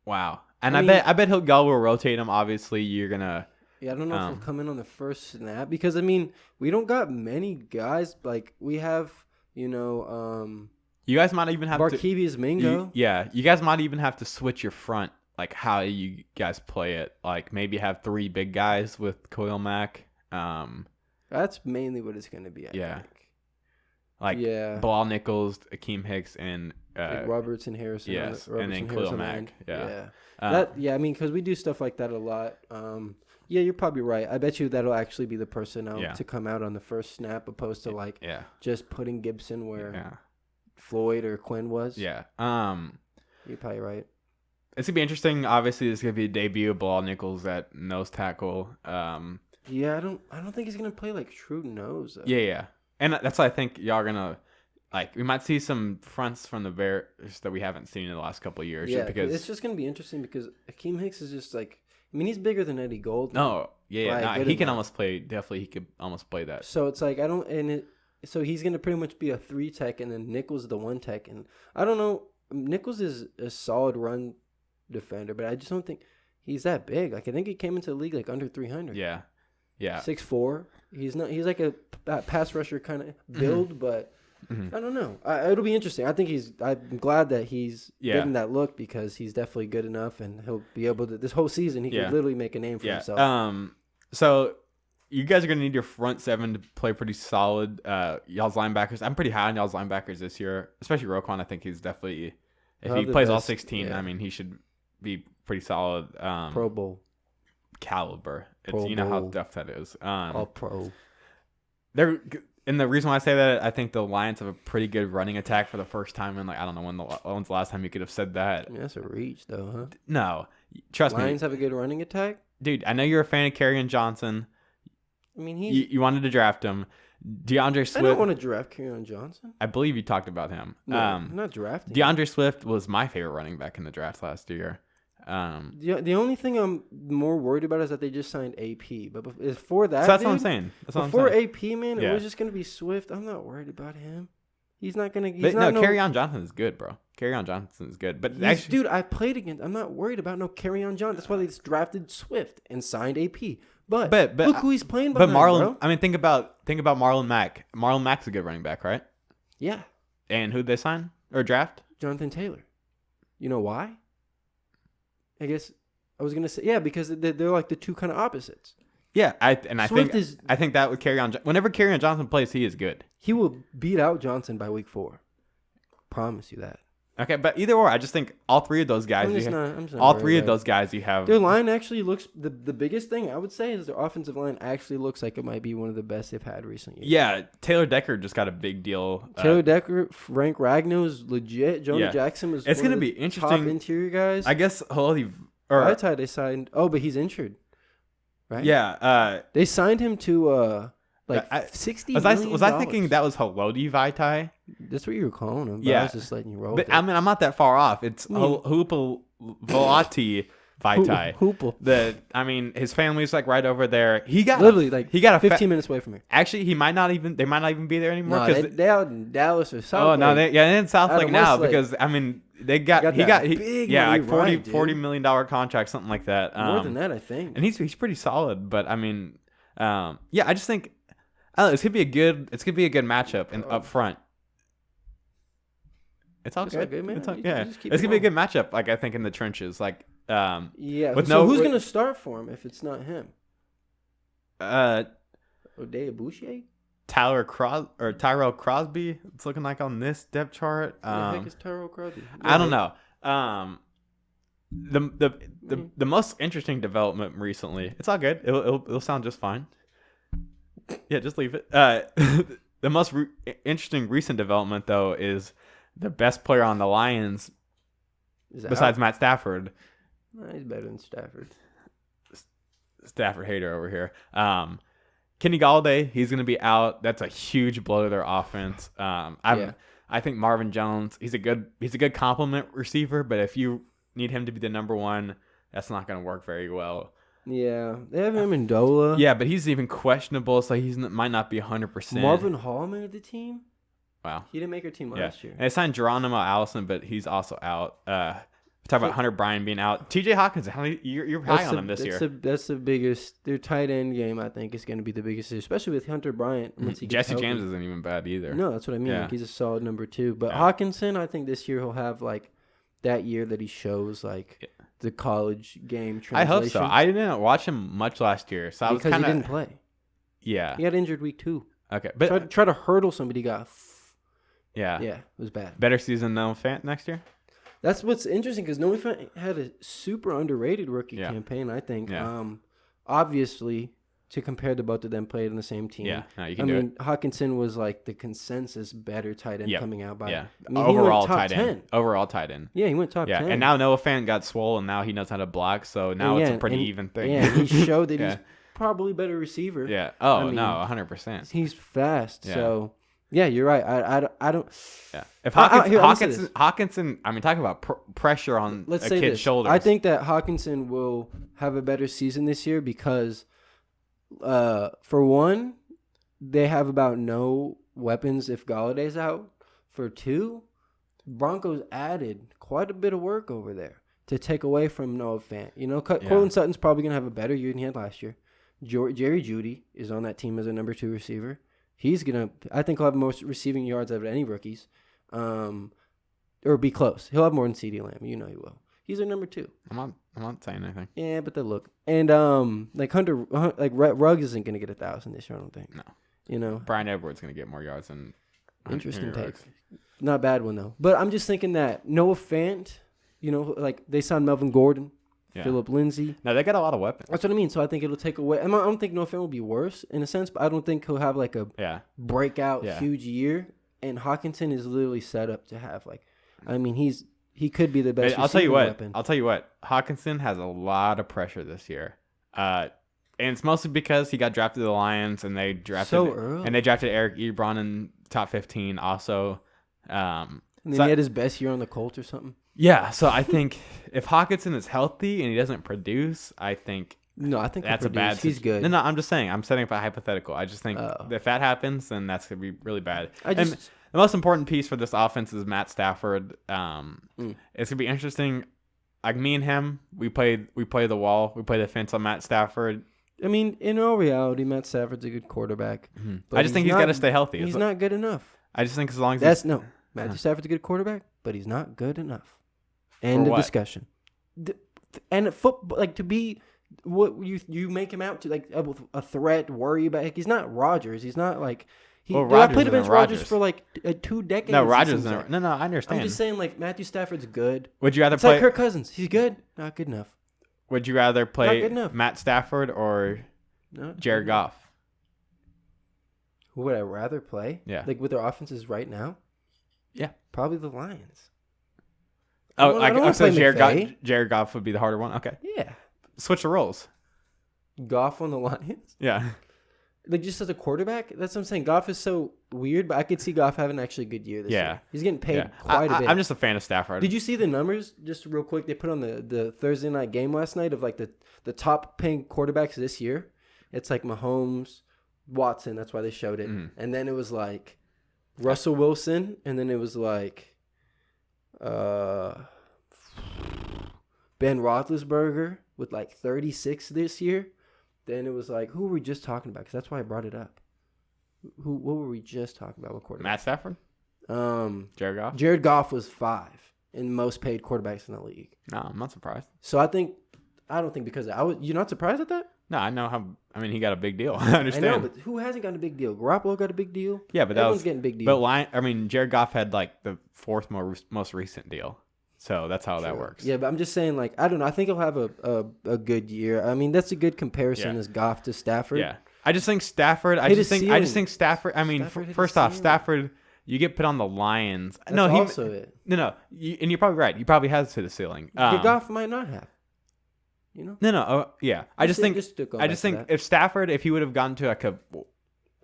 [SPEAKER 1] Wow, and I bet he'll go. We'll rotate him. Obviously, you're gonna.
[SPEAKER 2] Yeah, I don't know if he'll come in on the first snap because I mean we don't got many guys like we have. You know.
[SPEAKER 1] You guys might even have
[SPEAKER 2] Barkevius Mingo.
[SPEAKER 1] You guys might even have to switch your front, like how you guys play it. Like maybe have 3 big guys with Khalil Mack.
[SPEAKER 2] That's mainly what it's going to be. I think.
[SPEAKER 1] Like Bilal Nichols, Akeem Hicks, and
[SPEAKER 2] like Robertson Harrison.
[SPEAKER 1] Yes, and then Khalil Mack. Yeah.
[SPEAKER 2] I mean, because we do stuff like that a lot. Yeah, you're probably right. I bet you that'll actually be the personnel to come out on the first snap, opposed to just putting Gibson where. Floyd or Quinn was.
[SPEAKER 1] Yeah.
[SPEAKER 2] You're probably right.
[SPEAKER 1] It's gonna be interesting. Obviously, this is gonna be a debut of Bilal Nichols at nose tackle.
[SPEAKER 2] Yeah, I don't think he's gonna play like true nose. Though.
[SPEAKER 1] Yeah, and that's why I think y'all are gonna like. We might see some fronts from the Bears that we haven't seen in the last couple of years.
[SPEAKER 2] Yeah,
[SPEAKER 1] because
[SPEAKER 2] it's just gonna be interesting because Akeem Hicks is just like. I mean, he's bigger than Eddie Gold.
[SPEAKER 1] No, he can almost play. Definitely, he could almost play that.
[SPEAKER 2] So it's like So he's going to pretty much be a 3 tech, and then Nichols the 1 tech. And I don't know. Nichols is a solid run defender, but I just don't think he's that big. Like I think he came into the league like under 300.
[SPEAKER 1] Yeah.
[SPEAKER 2] 6'4". He's not. He's like a pass rusher kind of build, but I don't know. It'll be interesting. I think I'm glad that he's getting that look because he's definitely good enough, and he'll be able to. This whole season, he could literally make a name for himself.
[SPEAKER 1] So. You guys are going to need your front 7 to play pretty solid. Y'all's linebackers. I'm pretty high on y'all's linebackers this year, especially Roquan. I think he's definitely, if he plays all 16, I mean, he should be pretty solid.
[SPEAKER 2] Pro Bowl
[SPEAKER 1] caliber. You know how tough that is.
[SPEAKER 2] All pro.
[SPEAKER 1] And the reason why I say that, I think the Lions have a pretty good running attack for the first time in, like, I don't know when's the last time you could have said that.
[SPEAKER 2] I mean, that's a reach, though, huh?
[SPEAKER 1] No. Trust me.
[SPEAKER 2] Lions have a good running attack?
[SPEAKER 1] Dude, I know you're a fan of Kerryon Johnson.
[SPEAKER 2] I mean,
[SPEAKER 1] you wanted to draft him. DeAndre Swift.
[SPEAKER 2] I don't want to draft Kerryon Johnson.
[SPEAKER 1] I believe you talked about him.
[SPEAKER 2] No, I'm not drafting
[SPEAKER 1] DeAndre Swift was my favorite running back in the draft last year.
[SPEAKER 2] The only thing I'm more worried about is that they just signed AP. But before that,
[SPEAKER 1] so that's what I'm saying.
[SPEAKER 2] Before AP, man, it was just going to be Swift. I'm not worried about him. He's not going to.
[SPEAKER 1] Kerryon Johnson is good, bro. Kerryon Johnson is good. But actually,
[SPEAKER 2] dude, I played against. I'm not worried about Kerryon Johnson. That's why they just drafted Swift and signed AP. But look who he's playing behind, bro.
[SPEAKER 1] I mean, think about Marlon Mack. Marlon Mack's a good running back, right?
[SPEAKER 2] Yeah.
[SPEAKER 1] And who'd they sign or draft?
[SPEAKER 2] Jonathan Taylor. You know why? I guess I was gonna say because they're like the two kind of opposites.
[SPEAKER 1] Yeah, I think that would whenever Kerryon Johnson plays, he is good.
[SPEAKER 2] He will beat out Johnson by week 4. Promise you that.
[SPEAKER 1] Okay, but either or, I just think all 3 of those guys. Those guys you have.
[SPEAKER 2] Their line actually looks the biggest thing I would say is their offensive line actually looks like it might be one of the best they've had recently.
[SPEAKER 1] Yeah, Taylor Decker just got a big deal.
[SPEAKER 2] Taylor Decker, Frank Ragnow is legit. Jonah Jackson was.
[SPEAKER 1] It's gonna be interesting.
[SPEAKER 2] Top interior guys.
[SPEAKER 1] I guess
[SPEAKER 2] Vaitai they signed. Oh, but he's injured. Right.
[SPEAKER 1] Yeah.
[SPEAKER 2] They signed him to $60 million.
[SPEAKER 1] Was I thinking that was Haloti Vaitai?
[SPEAKER 2] That's what you were calling him. Yeah. I was just letting you roll.
[SPEAKER 1] But I mean, I'm not that far off. It's Haloti Vaitai.
[SPEAKER 2] Hoople.
[SPEAKER 1] His family's like right over there. He got
[SPEAKER 2] 15 minutes away from here.
[SPEAKER 1] Actually, they might not even be there anymore.
[SPEAKER 2] No, they out in Dallas or something.
[SPEAKER 1] Oh no, they're in South Lake now because I mean he got like $40 million contract, something like that.
[SPEAKER 2] More than that, I think.
[SPEAKER 1] And he's pretty solid. But I mean, I just think it's gonna be a good matchup up front. It's all good.
[SPEAKER 2] Good, man.
[SPEAKER 1] It's gonna be a good matchup. Like I think in the trenches, like
[SPEAKER 2] who's gonna start for him if it's not him? Oday Aboushi?
[SPEAKER 1] Tyrell Crosby. It's looking like on this depth chart.
[SPEAKER 2] Who the heck is Tyrell Crosby?
[SPEAKER 1] I don't know. The most interesting development recently. It's all good. It'll sound just fine. Yeah, just leave it. The most interesting recent development though is the best player on the Lions besides Matt Stafford.
[SPEAKER 2] No, he's better than Stafford.
[SPEAKER 1] Stafford hater over here. Kenny Golladay, he's going to be out. That's a huge blow to their offense. I think Marvin Jones, he's a good complement receiver, but if you need him to be the number one, that's not going to work very well.
[SPEAKER 2] Yeah, they have Amendola.
[SPEAKER 1] Yeah, but he's even questionable, so might not be 100%.
[SPEAKER 2] Marvin Hall made the team.
[SPEAKER 1] Wow,
[SPEAKER 2] he didn't make our team last year.
[SPEAKER 1] And they signed Geronimo Allison, but he's also out. Talk about Hunter Bryan being out. T.J. Hawkins, you're high on him this year.
[SPEAKER 2] That's the biggest. Their tight end game, I think, is going to be the biggest, especially with Hunter Bryan.
[SPEAKER 1] Jesse James isn't even bad either.
[SPEAKER 2] No, that's what I mean. Yeah. Like, he's a solid number 2. But Hawkinson, I think this year he'll have like that year that he shows like the college game translation.
[SPEAKER 1] I hope so. I didn't watch him much last year, so
[SPEAKER 2] because he didn't play.
[SPEAKER 1] Yeah,
[SPEAKER 2] he got injured week 2.
[SPEAKER 1] Okay, but
[SPEAKER 2] try to hurdle somebody. Yeah, it was bad.
[SPEAKER 1] Better season than Fant next year.
[SPEAKER 2] That's what's interesting because Noah Fant had a super underrated rookie campaign, I think.
[SPEAKER 1] Yeah.
[SPEAKER 2] Obviously, to compare the both of them played on the same team.
[SPEAKER 1] Yeah, no, you can do it.
[SPEAKER 2] Hawkinson was like the consensus better tight end coming out by.
[SPEAKER 1] Yeah,
[SPEAKER 2] I mean,
[SPEAKER 1] overall
[SPEAKER 2] he went top
[SPEAKER 1] tight
[SPEAKER 2] 10.
[SPEAKER 1] end. Overall tight end.
[SPEAKER 2] Yeah, he went top 10.
[SPEAKER 1] And now Noah Fant got swole, and now he knows how to block. So now it's a pretty even thing.
[SPEAKER 2] Yeah, he showed that he's probably a better receiver.
[SPEAKER 1] Yeah. Oh, no, 100%.
[SPEAKER 2] He's fast. Yeah. So. Yeah, you're right. I don't.
[SPEAKER 1] Yeah. If Hawkinson, I mean, talk about pressure on a kid's shoulders.
[SPEAKER 2] I think that Hawkinson will have a better season this year because, for one, they have about no weapons if Galladay's out. For 2, Broncos added quite a bit of work over there to take away from Noah Fant. You know, Cortland Sutton's probably gonna have a better year than he had last year. Jerry Jeudy is on that team as a number 2 receiver. I think he'll have most receiving yards out of any rookies, or be close. He'll have more than CeeDee Lamb. You know he will. He's a number 2.
[SPEAKER 1] I'm not saying anything.
[SPEAKER 2] Yeah, but they look. And like Ruggs isn't gonna get 1,000 this year. I don't think.
[SPEAKER 1] No.
[SPEAKER 2] You know,
[SPEAKER 1] Brian Edwards gonna get more yards than.
[SPEAKER 2] Interesting take. Not a bad one though. But I'm just thinking that Noah Fant, you know, like they signed Melvin Gordon. Yeah. Philip Lindsay.
[SPEAKER 1] No, they got a lot of weapons.
[SPEAKER 2] That's what I mean. So I think it'll take away. I don't think Noah Fant will be worse in a sense, but I don't think he'll have like a breakout huge year. And Hawkinson is literally set up to have like, I mean, he could be the best.
[SPEAKER 1] I'll tell you what. Hawkinson has a lot of pressure this year, and it's mostly because he got drafted to the Lions, and they drafted Eric Ebron in top 15 also.
[SPEAKER 2] And then he had his best year on the Colts or something.
[SPEAKER 1] Yeah, so I think if Hawkinson is healthy and he doesn't produce, I think that's a bad.
[SPEAKER 2] He's good.
[SPEAKER 1] No, I'm just saying. I'm setting up a hypothetical. I just think if that happens, then that's gonna be really bad. The most important piece for this offense is Matt Stafford. It's gonna be interesting. Like me and him, we play the wall. We play the fence on Matt Stafford.
[SPEAKER 2] I mean, in all reality, Matt Stafford's a good quarterback.
[SPEAKER 1] Mm-hmm. I just think he's got to stay healthy.
[SPEAKER 2] He's not good enough.
[SPEAKER 1] I just think as long as
[SPEAKER 2] Matthew Stafford's a good quarterback, but he's not good enough. End of discussion. And football, like to be what you make him out to, like a threat, worry about. Like, he's not Rodgers. He's not like I played against Rodgers for like 2 decades.
[SPEAKER 1] No, Rodgers. No, I understand.
[SPEAKER 2] I'm just saying, like Matthew Stafford's good.
[SPEAKER 1] Would you rather
[SPEAKER 2] play like Kirk Cousins? He's good, not good enough.
[SPEAKER 1] Would you rather play Matt Stafford or Jared Goff?
[SPEAKER 2] Who would I rather play?
[SPEAKER 1] Yeah,
[SPEAKER 2] like with their offenses right now.
[SPEAKER 1] Yeah,
[SPEAKER 2] probably the Lions.
[SPEAKER 1] So Jared Goff would be the harder one. Okay.
[SPEAKER 2] Yeah.
[SPEAKER 1] Switch the roles.
[SPEAKER 2] Goff on the Lions.
[SPEAKER 1] Yeah.
[SPEAKER 2] Like just as a quarterback, that's what I'm saying. Goff is so weird, but I could see Goff having actually a good year this year. He's getting paid quite a bit.
[SPEAKER 1] I'm just a fan of Stafford.
[SPEAKER 2] Did you see the numbers? Just real quick, they put on the Thursday night game last night of like the top paying quarterbacks this year. It's like Mahomes, Watson. That's why they showed it. Mm. And then it was like Russell Wilson, and then it was like Ben Roethlisberger with like 36 this year. Then it was like, who were we just talking about? Because that's why I brought it up. What were we just talking about? What quarterback?
[SPEAKER 1] Matt Stafford? Jared Goff?
[SPEAKER 2] Jared Goff was 5 in most paid quarterbacks in the league.
[SPEAKER 1] No, I'm not surprised.
[SPEAKER 2] So I don't think because you're not surprised at that?
[SPEAKER 1] No, I know how. I mean, he got a big deal. I understand.
[SPEAKER 2] I know, but who hasn't gotten a big deal? Garoppolo got a big deal.
[SPEAKER 1] Yeah, but
[SPEAKER 2] everyone's getting big deals.
[SPEAKER 1] But Jared Goff had like the 4th most recent deal. So that's how that works.
[SPEAKER 2] Yeah, but I'm just saying, like, I don't know. I think he'll have a good year. I mean, that's a good comparison as Goff to Stafford.
[SPEAKER 1] Yeah. I just think Stafford. I just think Stafford. I mean, first off, Stafford. You get put on the Lions.
[SPEAKER 2] That's also it.
[SPEAKER 1] No. And you're probably right. He probably has hit the ceiling.
[SPEAKER 2] Goff might not have. You know.
[SPEAKER 1] No. Yeah. I just think if Stafford, if he would have gotten to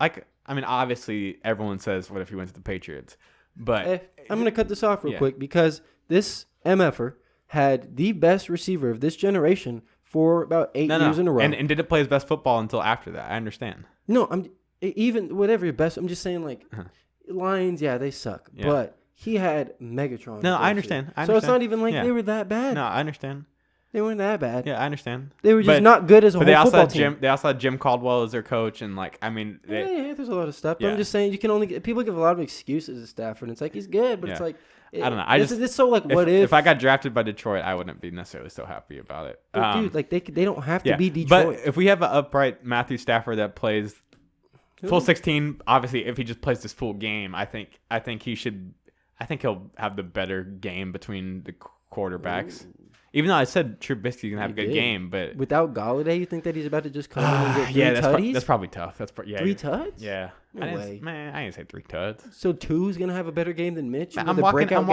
[SPEAKER 1] I mean, obviously everyone says, what if he went to the Patriots? But
[SPEAKER 2] I'm gonna cut this off real quick because this MFer had the best receiver of this generation for about 8 years in a row.
[SPEAKER 1] And didn't play his best football until after that. I understand.
[SPEAKER 2] No, I'm even whatever your best. I'm just saying, like, Lions, they suck. Yeah. But he had Megatron.
[SPEAKER 1] No, I understand.
[SPEAKER 2] So it's not even like they were that bad.
[SPEAKER 1] No, I understand.
[SPEAKER 2] They weren't that bad.
[SPEAKER 1] Yeah, I understand.
[SPEAKER 2] They were just not good as a whole football team.
[SPEAKER 1] They also had Jim Caldwell as their coach, and I mean,
[SPEAKER 2] there's a lot of stuff. But I'm just saying, you can only people give a lot of excuses to Stafford. It's like he's good, but it's like
[SPEAKER 1] I don't know.
[SPEAKER 2] It's so like, what
[SPEAKER 1] if I got drafted by Detroit, I wouldn't be necessarily so happy about it.
[SPEAKER 2] Dude, like they don't have to be Detroit.
[SPEAKER 1] But if we have an upright Matthew Stafford that plays full 16, obviously, if he just plays this full game, I think he'll have the better game between the quarterbacks. Even though I said Trubisky's gonna have a good game, but
[SPEAKER 2] without Golladay, you think that he's about to just come in and get three tutties?
[SPEAKER 1] That's probably tough. 3
[SPEAKER 2] tuds?
[SPEAKER 1] Yeah.
[SPEAKER 2] No way.
[SPEAKER 1] I didn't say 3 tuds.
[SPEAKER 2] So 2's gonna have a better game than Mitch.
[SPEAKER 1] I'm walking it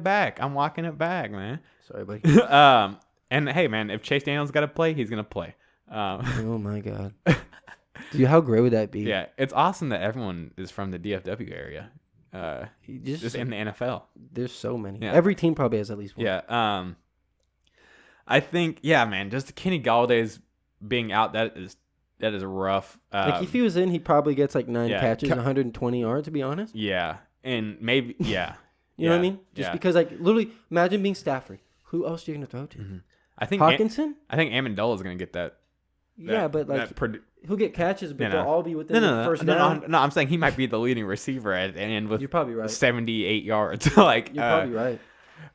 [SPEAKER 1] back. I'm walking it back, man.
[SPEAKER 2] Sorry, buddy.
[SPEAKER 1] And hey, man, if Chase Daniel's got to play, he's gonna play.
[SPEAKER 2] Oh my God. Dude, how great would that be?
[SPEAKER 1] Yeah, it's awesome that everyone is from the DFW area. Just in the NFL.
[SPEAKER 2] There's so many. Yeah. Every team probably has at least one.
[SPEAKER 1] Yeah. I think, man, just Kenny Galladay's being out, that is rough.
[SPEAKER 2] Like, if he was in, he probably gets like 9 catches, 120 yards, to be honest.
[SPEAKER 1] Yeah. And maybe,
[SPEAKER 2] you know what I mean? Just because, like, literally, imagine being Stafford. Who else are you going to throw to?
[SPEAKER 1] Mm-hmm. I think
[SPEAKER 2] Hawkinson?
[SPEAKER 1] I think Amendola is going to get that.
[SPEAKER 2] But, like, he'll get catches, but they'll all be within the first down.
[SPEAKER 1] No, I'm saying he might be the leading receiver at the end with
[SPEAKER 2] You're probably right.
[SPEAKER 1] 78 yards.
[SPEAKER 2] You're probably right.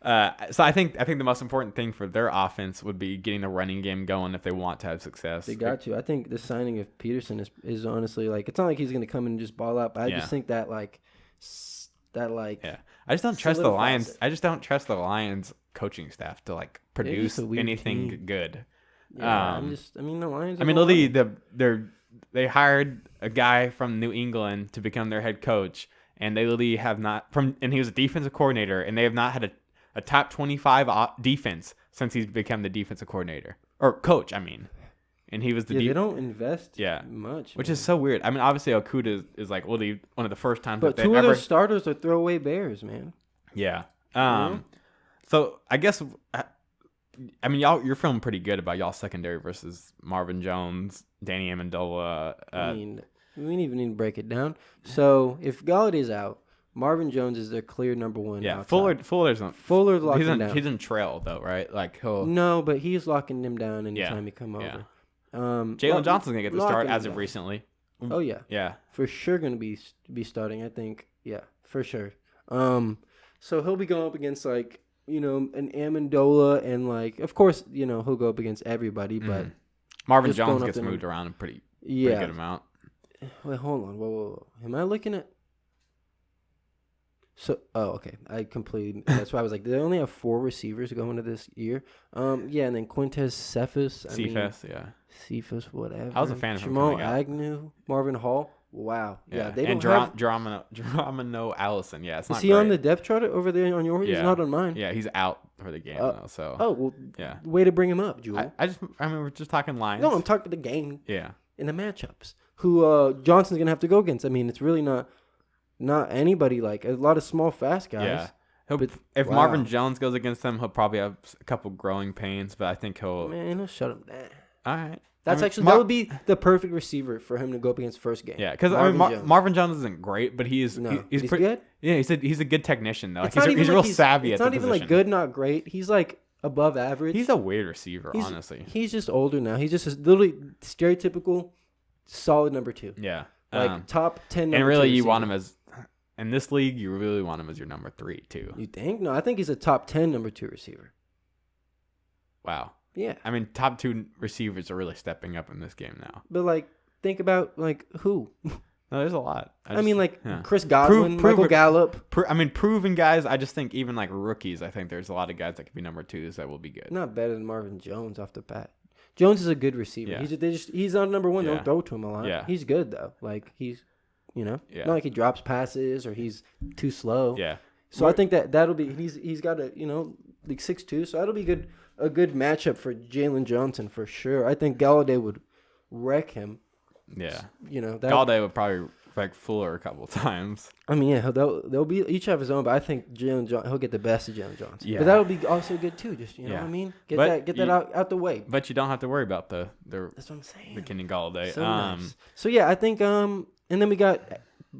[SPEAKER 1] So I think the most important thing for their offense would be getting the running game going if they want to have success.
[SPEAKER 2] They got to. I think the signing of Peterson is honestly, like, it's not like he's going to come in and just ball out. But I just think that I
[SPEAKER 1] just don't trust the Lions. I just don't trust the Lions coaching staff to produce anything good.
[SPEAKER 2] Yeah, the Lions.
[SPEAKER 1] They hired a guy from New England to become their head coach, and they literally have not and he was a defensive coordinator, and they have not had a top 25 defense since he's become the defensive coordinator or coach. I mean, and he was the.
[SPEAKER 2] They don't invest. Much,
[SPEAKER 1] which is so weird. I mean, obviously Okuda is one of the first times.
[SPEAKER 2] But two of their starters are throwaway bears, man.
[SPEAKER 1] Yeah. So I guess. I mean, you're feeling pretty good about y'all secondary versus Marvin Jones, Danny Amendola.
[SPEAKER 2] We didn't even need to break it down. So if Galladay's out, Marvin Jones is their clear number one.
[SPEAKER 1] Yeah, Fuller's
[SPEAKER 2] locking him down.
[SPEAKER 1] He's in trail though, right?
[SPEAKER 2] No, but he's locking him down anytime he come over.
[SPEAKER 1] Jalen Johnson's gonna get the start as of recently.
[SPEAKER 2] Oh yeah,
[SPEAKER 1] yeah,
[SPEAKER 2] for sure gonna be starting. I think for sure. So he'll be going up against an Amendola, and of course, he'll go up against everybody, but
[SPEAKER 1] Marvin Jones gets moved around a pretty good amount.
[SPEAKER 2] Wait, hold on. Whoa. Am I looking at? Okay. I completely. That's why I was like, they only have 4 receivers going into this year. And then Quintez Cephas. Cephas, whatever.
[SPEAKER 1] I was a fan of him.
[SPEAKER 2] Jamal Agnew, Marvin Hall. Wow. Yeah. They don't
[SPEAKER 1] have Geronimo Allison. Yeah, it's not.
[SPEAKER 2] Is he on the depth chart over there on yours? Yeah. He's not on mine.
[SPEAKER 1] Yeah, he's out for the game though. So.
[SPEAKER 2] Oh well. Yeah. Way to bring him up, Jewel.
[SPEAKER 1] We're just talking Lions.
[SPEAKER 2] No, I'm talking the game.
[SPEAKER 1] Yeah.
[SPEAKER 2] In the matchups, who Johnson's gonna have to go against. I mean, it's really not anybody, like a lot of small, fast guys.
[SPEAKER 1] Yeah. If Marvin Jones goes against them, he'll probably have a couple growing pains, but I think he'll
[SPEAKER 2] shut him down.
[SPEAKER 1] All right.
[SPEAKER 2] That would be the perfect receiver for him to go up against first game.
[SPEAKER 1] Yeah, because Marvin Jones isn't great, but he's pretty good. Yeah, he's a good technician though. He's real savvy at the position.
[SPEAKER 2] It's not even good, not great. He's above average.
[SPEAKER 1] He's a weird receiver, honestly.
[SPEAKER 2] He's just older now. He's just literally stereotypical solid number 2.
[SPEAKER 1] Yeah.
[SPEAKER 2] Top 10 number
[SPEAKER 1] and really,
[SPEAKER 2] 2
[SPEAKER 1] you want him as in this league. You really want him as your number 3 too.
[SPEAKER 2] You think? No, I think he's a top 10 number 2 receiver.
[SPEAKER 1] Wow.
[SPEAKER 2] Yeah.
[SPEAKER 1] I mean, top 2 receivers are really stepping up in this game now.
[SPEAKER 2] But think about who?
[SPEAKER 1] No, there's a lot.
[SPEAKER 2] Chris Godwin, Michael Gallup.
[SPEAKER 1] Proven guys. I just think even like rookies, I think there's a lot of guys that could be number 2s that will be good.
[SPEAKER 2] Not better than Marvin Jones off the bat. Jones is a good receiver. Yeah. He's not number 1. Yeah. Don't throw to him a lot. Yeah. He's good though. Like he's, not like he drops passes or he's too slow.
[SPEAKER 1] Yeah.
[SPEAKER 2] So I think that'll be he's got a like 6'2", so that'll be a good matchup for Jalen Johnson for sure. I think Galladay would wreck him.
[SPEAKER 1] Yeah.
[SPEAKER 2] Galladay
[SPEAKER 1] would probably wreck Fuller a couple times.
[SPEAKER 2] I mean, yeah, they'll be each have his own, but I think he'll get the best of Jalen Johnson. Yeah. But that'll be also good too. Just what I mean, get that out the way.
[SPEAKER 1] But you don't have to worry about the
[SPEAKER 2] that's what I'm saying.
[SPEAKER 1] The Kenny Galladay.
[SPEAKER 2] So nice. So yeah, I think and then we got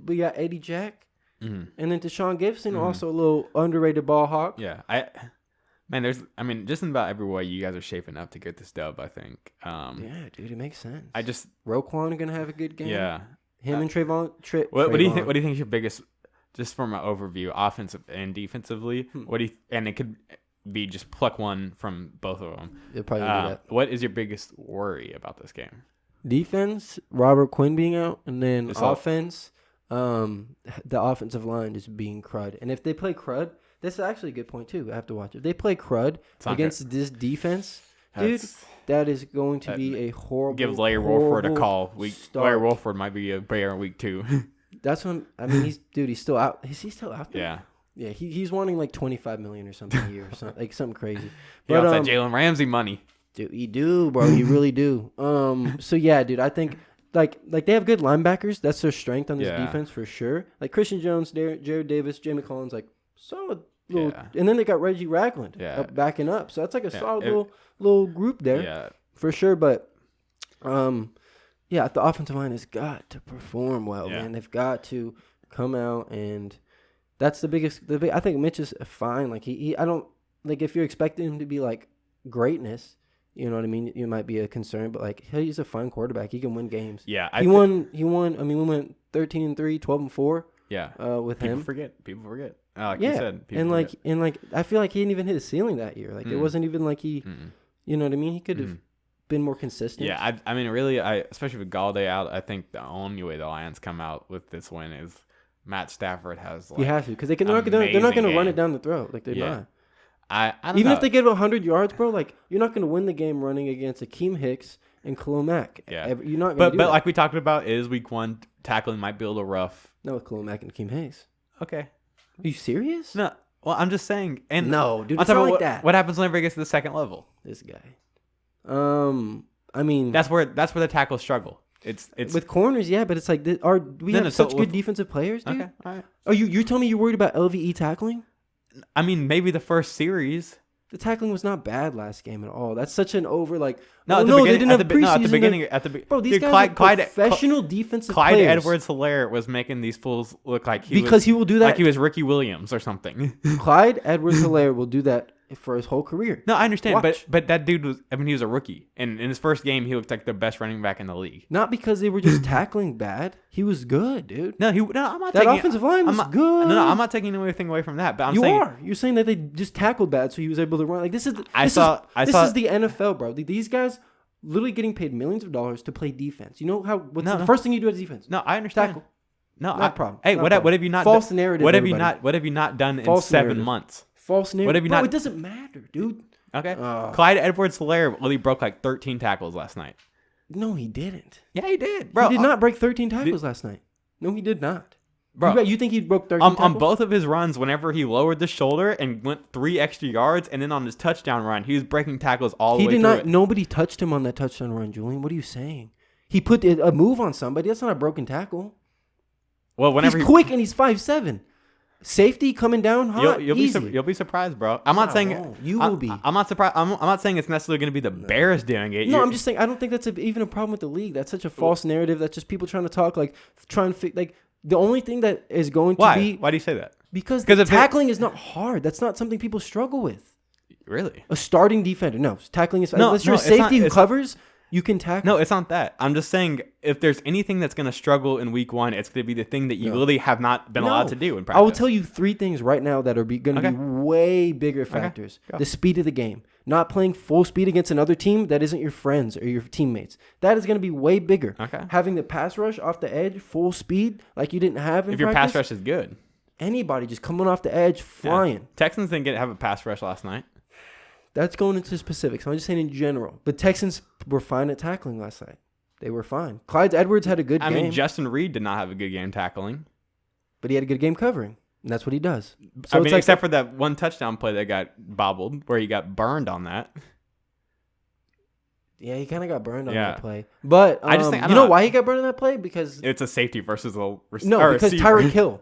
[SPEAKER 2] Eddie Jack.
[SPEAKER 1] Mm-hmm.
[SPEAKER 2] And then Deshaun Gibson, also a little underrated ball hawk.
[SPEAKER 1] Yeah, just in about every way you guys are shaping up to get this dub, I think.
[SPEAKER 2] Yeah, dude, it makes sense.
[SPEAKER 1] Roquan
[SPEAKER 2] gonna have a good game.
[SPEAKER 1] Yeah,
[SPEAKER 2] him and Trayvon.
[SPEAKER 1] What do you think? What do you think is your biggest, just from an overview, offensive and defensively? And it could be just pluck one from both of them.
[SPEAKER 2] It'll probably do that.
[SPEAKER 1] What is your biggest worry about this game?
[SPEAKER 2] Defense, Robert Quinn being out, and then offense. The offensive line is being crud. And if they play crud, this is actually a good point too. I have to watch. If they play crud against this defense, dude, that is going to be a horrible.
[SPEAKER 1] Give Larry Wolford a call. Larry Wolford might be a Bear in week 2.
[SPEAKER 2] That's when he's still out. Is he still out there?
[SPEAKER 1] Yeah.
[SPEAKER 2] Yeah, he's wanting like $25 million or something a year or something, like something crazy.
[SPEAKER 1] But that Jalen Ramsey money.
[SPEAKER 2] Dude, you do, bro. You really do. So yeah, dude, I think. Like they have good linebackers. That's their strength on this defense for sure. Like Christian Jones, Jared Davis, Jamie Collins, like solid little. Yeah. And then they got Reggie Ragland backing up. So that's like a solid little group there for sure. But the offensive line has got to perform well, man. They've got to come out, and that's the biggest. I think Mitch is fine. Like I don't like if you're expecting him to be like greatness. You know what I mean? It might be a concern, but like he's a fine quarterback. He can win games.
[SPEAKER 1] Yeah,
[SPEAKER 2] he won. I mean, we went 13-3, 12-4.
[SPEAKER 1] Yeah,
[SPEAKER 2] with him.
[SPEAKER 1] People forget. Like you said,
[SPEAKER 2] I feel like he didn't even hit his ceiling that year. Like it wasn't even like he. You know what I mean? He could have been more consistent.
[SPEAKER 1] Yeah, I mean, really, especially with Galladay out, I think the only way the Lions come out with this win is Matt Stafford has. Like,
[SPEAKER 2] he has to because they're not going to run it down the throat. Like they're not.
[SPEAKER 1] I don't
[SPEAKER 2] Even
[SPEAKER 1] know.
[SPEAKER 2] if they get 100 yards, bro, like you're not going to win the game running against Akeem Hicks and Khalil Mack.
[SPEAKER 1] Yeah,
[SPEAKER 2] you're not going to.
[SPEAKER 1] But like we talked about, is week 1 tackling might be a little rough.
[SPEAKER 2] No, with Khalil Mack and Akeem Hicks.
[SPEAKER 1] Okay,
[SPEAKER 2] are you serious?
[SPEAKER 1] No, well I'm just saying. And
[SPEAKER 2] no, dude, it's not like that.
[SPEAKER 1] What happens whenever it gets to the second level?
[SPEAKER 2] This guy. I mean,
[SPEAKER 1] that's where the tackles struggle. It's
[SPEAKER 2] with corners, yeah, but it's like we have such good defensive players, dude.
[SPEAKER 1] Okay, all right.
[SPEAKER 2] Oh, you're telling me you're worried about LVE tackling?
[SPEAKER 1] I mean, maybe the first series.
[SPEAKER 2] The tackling was not bad last game at all. That's such an over like.
[SPEAKER 1] They didn't have preseason.
[SPEAKER 2] Bro, these guys are professional defensive players.
[SPEAKER 1] Clyde Edwards-Helaire was making these fools look like
[SPEAKER 2] he will do that
[SPEAKER 1] like he was Ricky Williams or something.
[SPEAKER 2] Clyde Edwards-Helaire will do that for his whole career.
[SPEAKER 1] No, I understand, but that dude was. I mean, he was a rookie, and in his first game, he looked like the best running back in the league.
[SPEAKER 2] Not because they were just tackling bad. He was good, dude.
[SPEAKER 1] No, I'm not.
[SPEAKER 2] That offensive line was good.
[SPEAKER 1] No, I'm not taking anything away from that. But
[SPEAKER 2] you're saying that they just tackled bad, so he was able to run. Like this is the NFL, bro. These guys literally getting paid millions of dollars to play defense. You know what's the first thing you do as defense?
[SPEAKER 1] No, I understand.
[SPEAKER 2] Tackle.
[SPEAKER 1] No,
[SPEAKER 2] not a problem.
[SPEAKER 1] Hey, what have you not?
[SPEAKER 2] False narrative.
[SPEAKER 1] What have you not done in 7 months?
[SPEAKER 2] False narrative. What have you not? It doesn't matter, dude.
[SPEAKER 1] Okay. Clyde Edwards-Helaire only broke like 13 tackles last night.
[SPEAKER 2] No, he didn't.
[SPEAKER 1] Yeah, he did, bro.
[SPEAKER 2] He did not break 13 tackles last night. No, he did not. Bro, you think he broke 13 tackles?
[SPEAKER 1] On both of his runs, whenever he lowered the shoulder and went 3 extra yards, and then on his touchdown run, he was breaking tackles all the way through it.
[SPEAKER 2] Nobody touched him on that touchdown run, Julian. What are you saying? He put a move on somebody. That's not a broken tackle.
[SPEAKER 1] Well, whenever
[SPEAKER 2] he's quick and he's 5'7". Safety coming down hot.
[SPEAKER 1] You'll be surprised, bro. I'm not saying
[SPEAKER 2] you will be.
[SPEAKER 1] I'm not surprised. I'm not saying it's necessarily going to be the Bears doing it.
[SPEAKER 2] No, I'm just saying I don't think that's even a problem with the league. That's such a false narrative. That's just people trying to talk the only thing that is going to be.
[SPEAKER 1] Why do you say that?
[SPEAKER 2] Because tackling is not hard. That's not something people struggle with.
[SPEAKER 1] Really?
[SPEAKER 2] A starting defender. No, tackling is unless you're a safety who covers. You can tackle.
[SPEAKER 1] No, it's not that. I'm just saying if there's anything that's going to struggle in week 1, it's going to be the thing that you really have not been allowed to do in practice.
[SPEAKER 2] I will tell you 3 things right now that are going to be way bigger factors. The speed of the game. not playing full speed against another team that isn't your friends or your teammates. That is going to be way bigger.
[SPEAKER 1] Okay.
[SPEAKER 2] Having the pass rush off the edge, full speed, like you didn't have in
[SPEAKER 1] If your
[SPEAKER 2] practice,
[SPEAKER 1] pass rush is good.
[SPEAKER 2] Anybody just coming off the edge, flying.
[SPEAKER 1] Yeah. Texans didn't have a pass rush last night.
[SPEAKER 2] That's going into specifics. I'm just saying in general. But Texans were fine at tackling last night. They were fine. Clyde Edwards had a good game.
[SPEAKER 1] I mean, Justin Reed did not have a good game tackling.
[SPEAKER 2] But he had a good game covering. And that's what he does.
[SPEAKER 1] So I mean, except for that one touchdown play that got bobbled, where he got burned on that.
[SPEAKER 2] Yeah, he kind of got burned on that play. But I just think, you know why he got burned on that play? Because
[SPEAKER 1] it's a safety versus a receiver.
[SPEAKER 2] No, because Tyreek Hill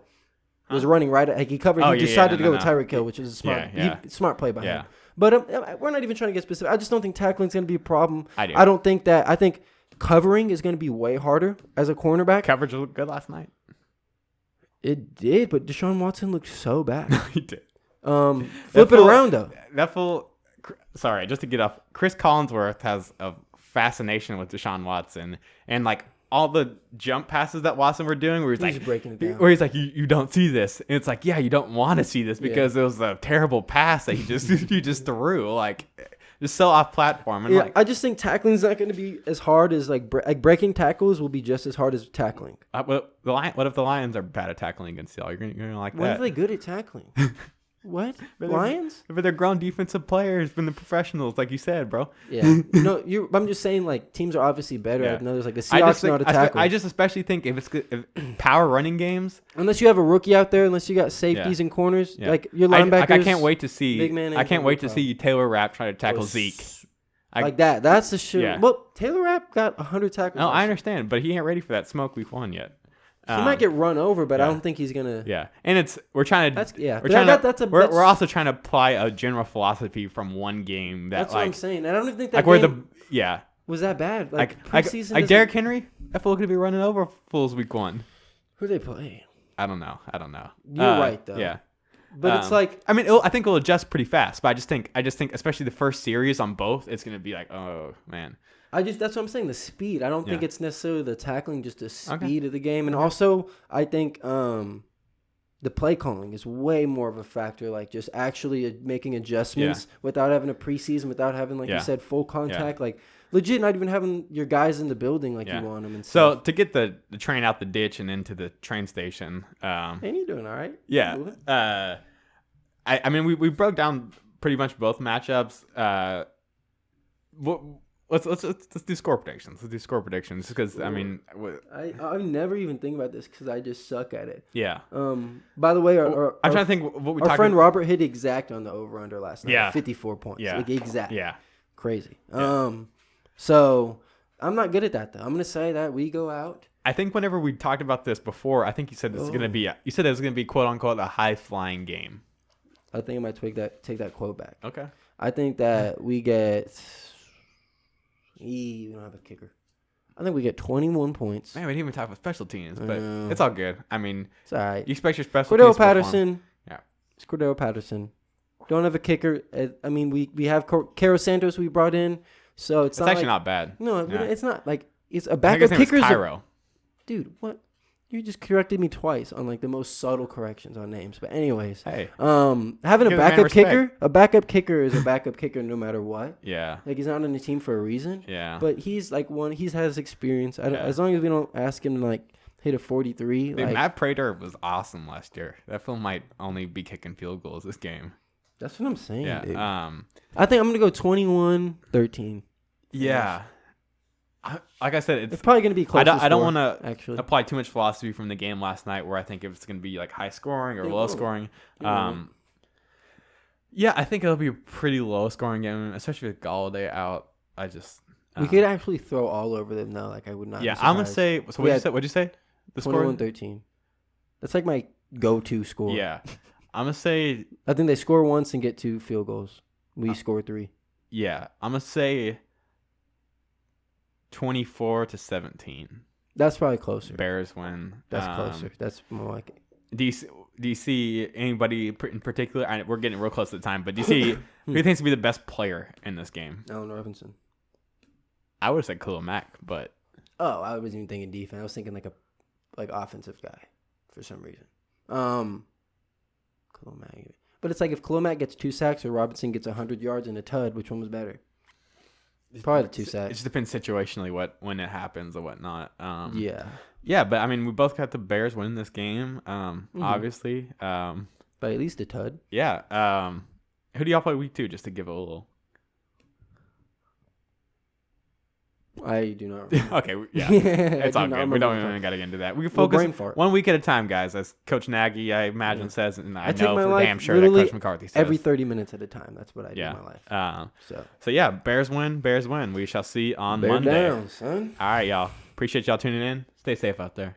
[SPEAKER 2] was running right at, like, he covered. He decided to go with Tyreek Hill, which is a smart play by him. But we're not even trying to get specific. I just don't think tackling is going to be a problem. I don't think that. I think covering is going to be way harder as a cornerback.
[SPEAKER 1] Coverage looked good last night.
[SPEAKER 2] It did, but Deshaun Watson looked so bad.
[SPEAKER 1] He did.
[SPEAKER 2] Flip it around, though.
[SPEAKER 1] That fool. Sorry, just to get off. Chris Collinsworth has a fascination with Deshaun Watson, and like all the jump passes that Watson were doing, where he's like
[SPEAKER 2] breaking it down.
[SPEAKER 1] Where he's like, you don't see this, and it's like, yeah, you don't want to see this because it was a terrible pass that you just threw, like just so off platform. And
[SPEAKER 2] I just think tackling is not going to be as hard as like breaking tackles will be just as hard as tackling.
[SPEAKER 1] What if the Lions are bad at tackling against y'all? You're gonna like that.
[SPEAKER 2] When are they good at tackling? What? Lions?
[SPEAKER 1] But they're grown defensive players, been the professionals, like you said, bro.
[SPEAKER 2] Yeah. No, I'm just saying, like, teams are obviously better at others. Like the Seahawks know how to tackle.
[SPEAKER 1] I just especially think if power running games,
[SPEAKER 2] unless you have a rookie out there, unless you got safeties and corners, like your linebackers.
[SPEAKER 1] I can't wait to see. Big man. I can't wait to see Taylor Rapp try to tackle Zeke.
[SPEAKER 2] Like that. That's the shit. Yeah. Well, Taylor Rapp got 100 tackles.
[SPEAKER 1] No, I understand, but he ain't ready for that smoke week 1 yet.
[SPEAKER 2] He might get run over, but I don't think he's gonna.
[SPEAKER 1] Yeah, and we're trying to. We're also trying to apply a general philosophy from one game.
[SPEAKER 2] That's what I'm saying. I don't even think that was that bad. Like preseason,
[SPEAKER 1] like Derrick Henry, that fool could be running over fools week 1.
[SPEAKER 2] Who they play?
[SPEAKER 1] I don't know.
[SPEAKER 2] You're right though.
[SPEAKER 1] Yeah,
[SPEAKER 2] but it's like
[SPEAKER 1] I mean, I think it'll adjust pretty fast. But I just think, especially the first series on both, it's gonna be like, oh man.
[SPEAKER 2] That's what I'm saying. The speed. I don't think it's necessarily the tackling, just the speed of the game. And also, I think the play calling is way more of a factor. Like just actually making adjustments without having a preseason, without having, like you said, full contact. Like legit, not even having your guys in the building like you want them. And
[SPEAKER 1] so to get the train out the ditch and into the train station.
[SPEAKER 2] Hey, you doing all right?
[SPEAKER 1] Yeah. I mean, we broke down pretty much both matchups. Let's do score predictions. Let's do score predictions because I mean,
[SPEAKER 2] I never even think about this because I just suck at it.
[SPEAKER 1] Yeah.
[SPEAKER 2] By the way,
[SPEAKER 1] I'm trying to think what we.
[SPEAKER 2] Our friend Robert hit exact on the over/under last night.
[SPEAKER 1] Yeah.
[SPEAKER 2] 54 points.
[SPEAKER 1] Yeah.
[SPEAKER 2] Like exact.
[SPEAKER 1] Yeah.
[SPEAKER 2] Crazy. Yeah. So I'm not good at that though. I'm gonna say that we go out.
[SPEAKER 1] I think whenever we talked about this before, I think you said this is gonna be. You said it was gonna be quote unquote a high flying game.
[SPEAKER 2] I think I might take that quote back.
[SPEAKER 1] Okay.
[SPEAKER 2] I think that we get. We don't have a kicker. I think we get 21 points.
[SPEAKER 1] Man, we didn't even talk about special teams, but it's all good. I mean,
[SPEAKER 2] it's all right.
[SPEAKER 1] You expect your special teams
[SPEAKER 2] Cordell Patterson.
[SPEAKER 1] Yeah.
[SPEAKER 2] It's Cordell Patterson. Don't have a kicker. I mean, we have Caro Santos we brought in, so it's not
[SPEAKER 1] actually not bad.
[SPEAKER 2] No, it's not like it's a backup kicker.
[SPEAKER 1] Cairo.
[SPEAKER 2] Dude, what? You just corrected me twice on like the most subtle corrections on names. But anyways,
[SPEAKER 1] hey,
[SPEAKER 2] having a backup kicker is a backup kicker no matter what.
[SPEAKER 1] Yeah,
[SPEAKER 2] like he's not on the team for a reason.
[SPEAKER 1] Yeah,
[SPEAKER 2] but he's like he has experience. As long as we don't ask him to like hit a 43.
[SPEAKER 1] Dude, Matt Prater was awesome last year. That fool might only be kicking field goals this game.
[SPEAKER 2] That's what I'm saying.
[SPEAKER 1] Yeah.
[SPEAKER 2] Dude. I think I'm gonna go 21-13.
[SPEAKER 1] Yeah. Like I said,
[SPEAKER 2] it's probably going to be close.
[SPEAKER 1] I don't want to apply too much philosophy from the game last night, where I think if it's going to be like high scoring or low scoring. Yeah, I think it'll be a pretty low scoring game, especially with Galladay out.
[SPEAKER 2] We could actually throw all over them though. Like I would not.
[SPEAKER 1] Yeah, I'm gonna say. So what'd you say?
[SPEAKER 2] The score 21-13. That's like my go-to score.
[SPEAKER 1] Yeah, I'm gonna say.
[SPEAKER 2] I think they score once and get 2 field goals. We score 3.
[SPEAKER 1] Yeah, I'm gonna say. 24-17.
[SPEAKER 2] That's probably closer.
[SPEAKER 1] Bears win.
[SPEAKER 2] That's closer. That's more like it.
[SPEAKER 1] Do you see anybody in particular? We're getting real close to the time, but do you see who do you think to be the best player in this game?
[SPEAKER 2] Allen Robinson.
[SPEAKER 1] I would have said Khalil Mack, but
[SPEAKER 2] I wasn't even thinking defense. I was thinking like offensive guy for some reason. Khalil Mack. But it's like if Khalil Mack gets 2 sacks or Robinson gets 100 yards and a tud, which one was better? Probably the 2 sacks.
[SPEAKER 1] It just depends situationally when it happens or whatnot.
[SPEAKER 2] Yeah.
[SPEAKER 1] Yeah, but I mean, we both got the Bears winning this game. Obviously.
[SPEAKER 2] By at least a tud.
[SPEAKER 1] Yeah. Who do y'all play week 2? Just to give a little.
[SPEAKER 2] I do not remember.
[SPEAKER 1] Okay, yeah. It's all good. We don't even got to get into that. We can focus 1 week at a time, guys, as Coach Nagy, I imagine, says, and I know for damn sure that Coach McCarthy says.
[SPEAKER 2] Every 30 minutes at a time. That's what I do in my life.
[SPEAKER 1] So, yeah, Bears win. We shall see on
[SPEAKER 2] Bear
[SPEAKER 1] Monday.
[SPEAKER 2] Down, son.
[SPEAKER 1] All right, y'all. Appreciate y'all tuning in. Stay safe out there.